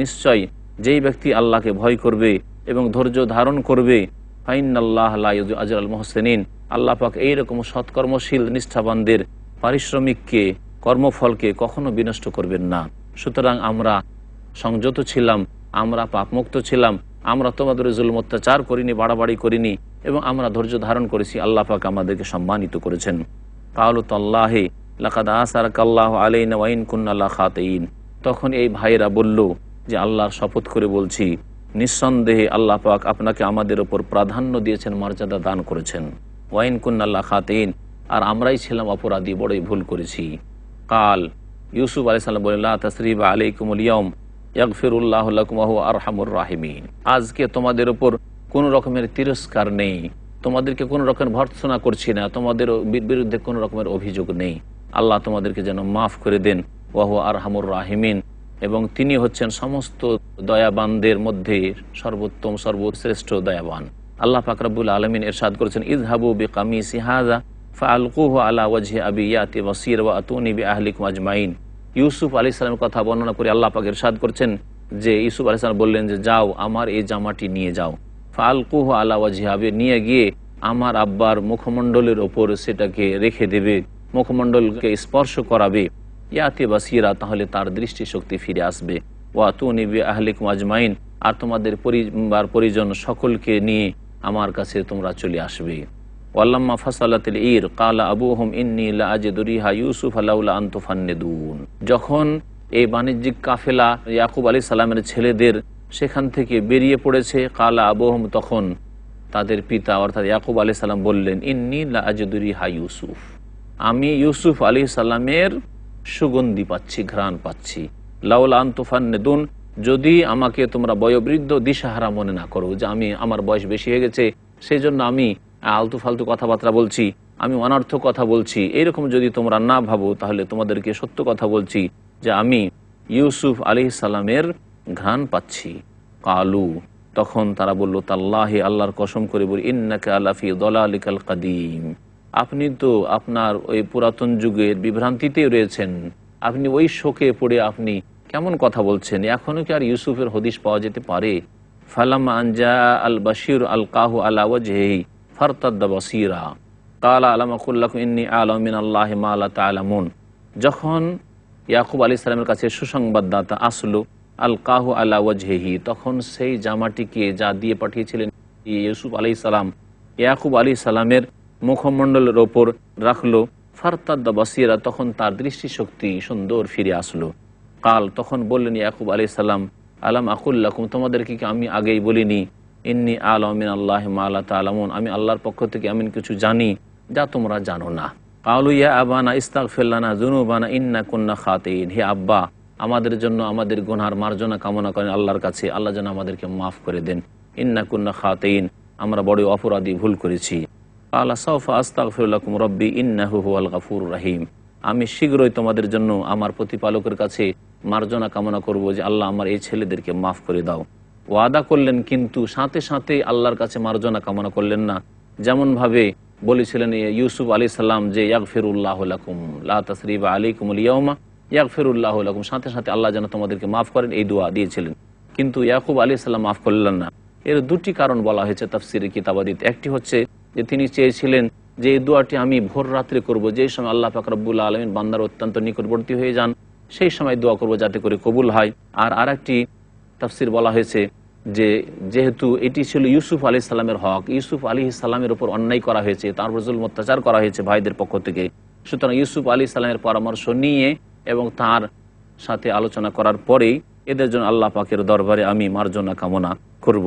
নিশ্চয় যেই ব্যক্তি আল্লাহকে ভয় করবে এবং ধৈর্য ধারণ করবে, ফাইন্নাল্লাহা লা ইউযিউ আজরাল মুহসিনিন, আল্লাহ পাক এইরকম সৎকর্মশীল নিষ্ঠাবানদের পারিশ্রমিককে, কর্মফলকে কখনো বিনষ্ট করবেন না। সুতরাং আমরা সংযত ছিলাম, আমরা পাপমুক্ত ছিলাম, আমরা তোমাদের জুলুম অত্যাচার করিনি, বাড়াবাড়ি করিনি, এবং আমরা ধৈর্য ধারণ করেছি। আল্লাহ পাক আমাদেরকে সম্মানিত করেছেন। কালু তাল্লাহি লাকাদ আসারাকাল্লাহু আলাইনা ওয়া ইন কুন্না লাখাতিন, তখন এই ভাইয়েরা বলল যে আল্লাহর শপথ করে বলছি, নিঃসন্দেহে আল্লাহ পাক আপনাকে আমাদের উপর প্রাধান্য দিয়েছেন, মর্যাদা দান করেছেন। ওয়া ইন কুন্না লাখাতিন, আর আমরাই ছিলাম অপরাধী, বড়ই ভুল করেছি। কাল, ইউসুফ আলাইহিস সালাম বললেন, লা তাসরিবা আলাইকুমুল ইয়াউম ইয়াগফিরুল্লাহু লাকুম ওয়া হুয়া আরহামুর রাহিমিন, আজকে তোমাদের উপর কোনো রকমের তিরস্কার নেই, তোমাদেরকে কোনো রকমের ভর্ৎসনা করছি না, তোমাদের বিরুদ্ধে কোনো রকমের অভিযোগ নেই। আল্লাহ তোমাদেরকে যেন মাফ করে দেন। ওয়া হুয়া আরহামুর রাহিমিন, এবং তিনি হচ্ছেন সমস্ত দয়াবানদের মধ্যে সর্বোত্তম, সর্বশ্রেষ্ঠ দয়াবান। আল্লাহ পাক রব্বুল আলামিন ইরশাদ করেছেন, ইযহাবু বিকামিসি হাযা ফাআলকুহু আলা ওয়াজহি আবি ইয়াতি বাসীর ওয়া আতুনি বিআহলিকুম আজমাইন। ইউসুফ আলাইহিস সালামের কথা বর্ণনা করে আল্লাহ পাক ইরশাদ করছেন যে ইউসুফ আলাইহিস সালাম বললেন যে যাও, আমার এই জামাটি নিয়ে যাও। ফাআলকুহু আলা ওয়াজহি আবি, নিয়ে গিয়ে আমার আব্বার মুখমণ্ডলের ওপর সেটাকে রেখে দেবে, মুখমণ্ডলকে স্পর্শ করাবে। ইয়াতি বাসীরা, তাহলে তার দৃষ্টিশক্তি ফিরে আসবে। ওয়া আতুনি বিআহলিকুম আজমাইন, আর তোমাদের পরিবার পরিজন সকলকে নিয়ে আমার কাছে তোমরা চলে আসবে। ওয়াল্লাম্মা ফাসালাতিল ঈর কালা আবুহুম ইন্নী লা আজিদু রিহা ইউসুফ লাউলা আন তুফান্নিদুন, যখন এই বাণিজ্যিক কাফেলা ইয়াকুব আলাইহিস সালামের ছেলেদের সেখান থেকে বেরিয়ে পড়েছে, কালা আবুহুম, তখন তাদের পিতা অর্থাৎ ইয়াকুব আলাইহিস সালাম বললেন, ইন্নী লা আজিদু রিহা ইউসুফ, আমি ইউসুফ আলাইহিস সালামের সুগন্ধি পাচ্ছি, ঘ্রাণ পাচ্ছি। লাউলা আন তুফান্নিদুন, যদি আমাকে তোমরা বয়োবৃদ্ধ দিশাহারা মনে না করো, যে আমার বয়স বেশি হয়ে গেছে সেই জন্য আমি আলতু ফালতু কথাবার্তা বলছি, আমি অনর্থক কথা বলছি, এইরকম যদি তোমরা না ভাবো, তাহলে তোমাদেরকে সত্য কথা বলছি যে আমি ইউসুফ আলাইহিস সালামের ঘ্রাণ পাচ্ছি। কালু, তখন তারা বলল, তাল্লাহি, আল্লাহর কসম করে বলি, ইন্নাকা আলাফি দালালিকাল কাদিম, আপনি তো আপনার ওই পুরাতন যুগের বিভ্রান্তিতেই রয়েছেন, আপনি ওই শোকে পড়ে আপনি কেমন কথা বলছেন, এখনো কি আর ইউসুফের হদিস পাওয়া যেতে পারে? ফালাম্মা আনজা আল বাশির আল কাহু আলা ওয়াজহি ফারতাদ্দা বাসীরা কালা আলাম আকুল লাকুম ইন্নী আ'লামু মিনাল্লাহি মা লা তা'লামুন, যখন ইয়াকুব আলাইহিস সালামের কাছে সুসংবাদদাতা আসলো, আল কাহু আলা ওয়াজহি, তখন সেই জামাটিকে যা দিয়ে পাঠিয়েছিলেন ইউসুফ আলাইহিস সালাম ইয়াকুব আলাইহিস সালামের মুখমণ্ডলের ওপর রাখলো। ফারতাদ্দা বাসীরা, তখন তার দৃষ্টিশক্তি সুন্দর ফিরে আসলো। কাল, তখন বললেন ইয়াকুব আলাইহিস সালাম, আলাম আকুল লাকুম, তোমাদেরকে কি আমি আগেই বলিনি, ইন্নী আ'লামু মিনাল্লাহি মা লা তা'লামুন, আমি আল্লাহর পক্ষ থেকে এমন কিছু জানি যা তোমরা জানো না। কালু ইয়া আবানা ইস্তাগফির লানা যুনুবানা ইন্না কুন্না খাতিন, হে আব্বা, আমাদের জন্য আমাদের গুনার মার্জনা কামনা করেন আল্লাহর কাছে, আল্লাহ যেন আমাদেরকে মাফ করে দেন। ইন্না কুন্না খাতিন, আমরা বড় অপরাধী, ভুল করেছি। কালা সাওফা আস্তাগফিরু লাকুম রাব্বি ইন্নাহু হুয়াল গাফুরুর রহিম, আমি শীঘ্রই তোমাদের জন্য আমার প্রতিপালকের কাছে মার্জনা কামনা করব যে আল্লাহ আমার এই ছেলেদেরকে মাফ করে দাও। ওয়াদা করলেন, কিন্তু সাথে সাথে আল্লাহর কাছে মার্জনা কামনা করলেন না, যেমনভাবে বলেছিলেন ইউসুফ আলাইহিস সালাম যে ইয়াগফিরুল্লাহু লাকুম লা তাসরিবা আলাইকুমুল ইয়াউমা ইয়াগফিরুল্লাহু লাকুম, সাথে সাথে আল্লাহ যেন তোমাদেরকে মাফ করেন, এই দোয়া দিয়েছিলেন। কিন্তু ইয়াকুব আলাইহিস সালাম মাফ করলেন না। এর দুটি কারণ বলা হয়েছে তাফসিরে কিতাবাদিতে। একটি হচ্ছে যে তিনি চেয়েছিলেন যে এই দোয়াটি আমি ভোর রাত্রে করব, যেই সময় আল্লাহ পাক রব্বুল আলামিন বান্দার অত্যন্ত নিকটবর্তী হয়ে যান, সেই সময় দোয়া করব যাতে করে কবুল হয়। আর আরেকটি তাফসির বলা হয়েছে যে যেহেতু এটি ছিল ইউসুফ আলাইহিস সালামের হক, ইউসুফ আলাইহিস সালামের উপর অন্যায় করা হয়েছে, তার উপর জুলম অত্যাচার করা হয়েছে ভাইদের পক্ষ থেকে, সুতরাং ইউসুফ আলাইহিস সালামের পরামর্শ নিয়ে এবং তার সাথে আলোচনা করার পরেই এদের জন্য আল্লাহ পাকের দরবারে আমি মার্জনা কামনা করব।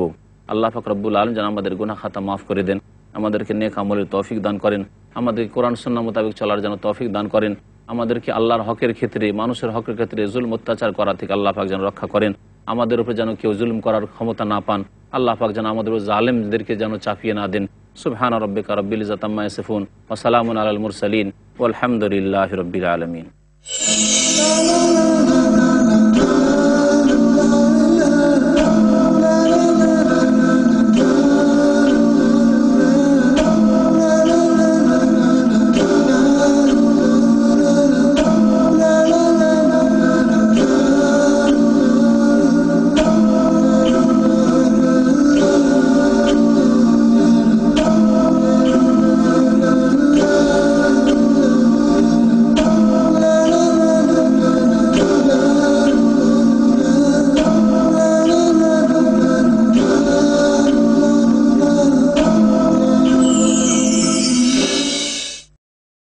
আল্লাহ পাক রব্বুল আলামিন যেন আমাদের গুনাহ খাতা মাফ করে দেন, আমাদেরকে নেক আমলের তৌফিক দান করেন, আমাদেরকে কোরআন সুন্নাহ মোতাবেক চলার জন্য তৌফিক দান করেন, আমাদেরকে আল্লাহর হকের ক্ষেত্রে, মানুষের হকের ক্ষেত্রে জুলম অত্যাচার করা থেকে আল্লাহ পাক যেন রক্ষা করেন, আমাদের উপরে যেন কেউ জুলুম করার ক্ষমতা না পান, আল্লাহ পাক যেন আমাদের জালেমদেরকে যেন চাপিয়ে না দেন। সুবহানা রাব্বিকা রাব্বিল ইজ্জাতি আম্মা ইয়াসিফুন ওয়া সালামুন আলাল মুরসালিন ওয়াল হামদুলিল্লাহি রাব্বিল আলামিন।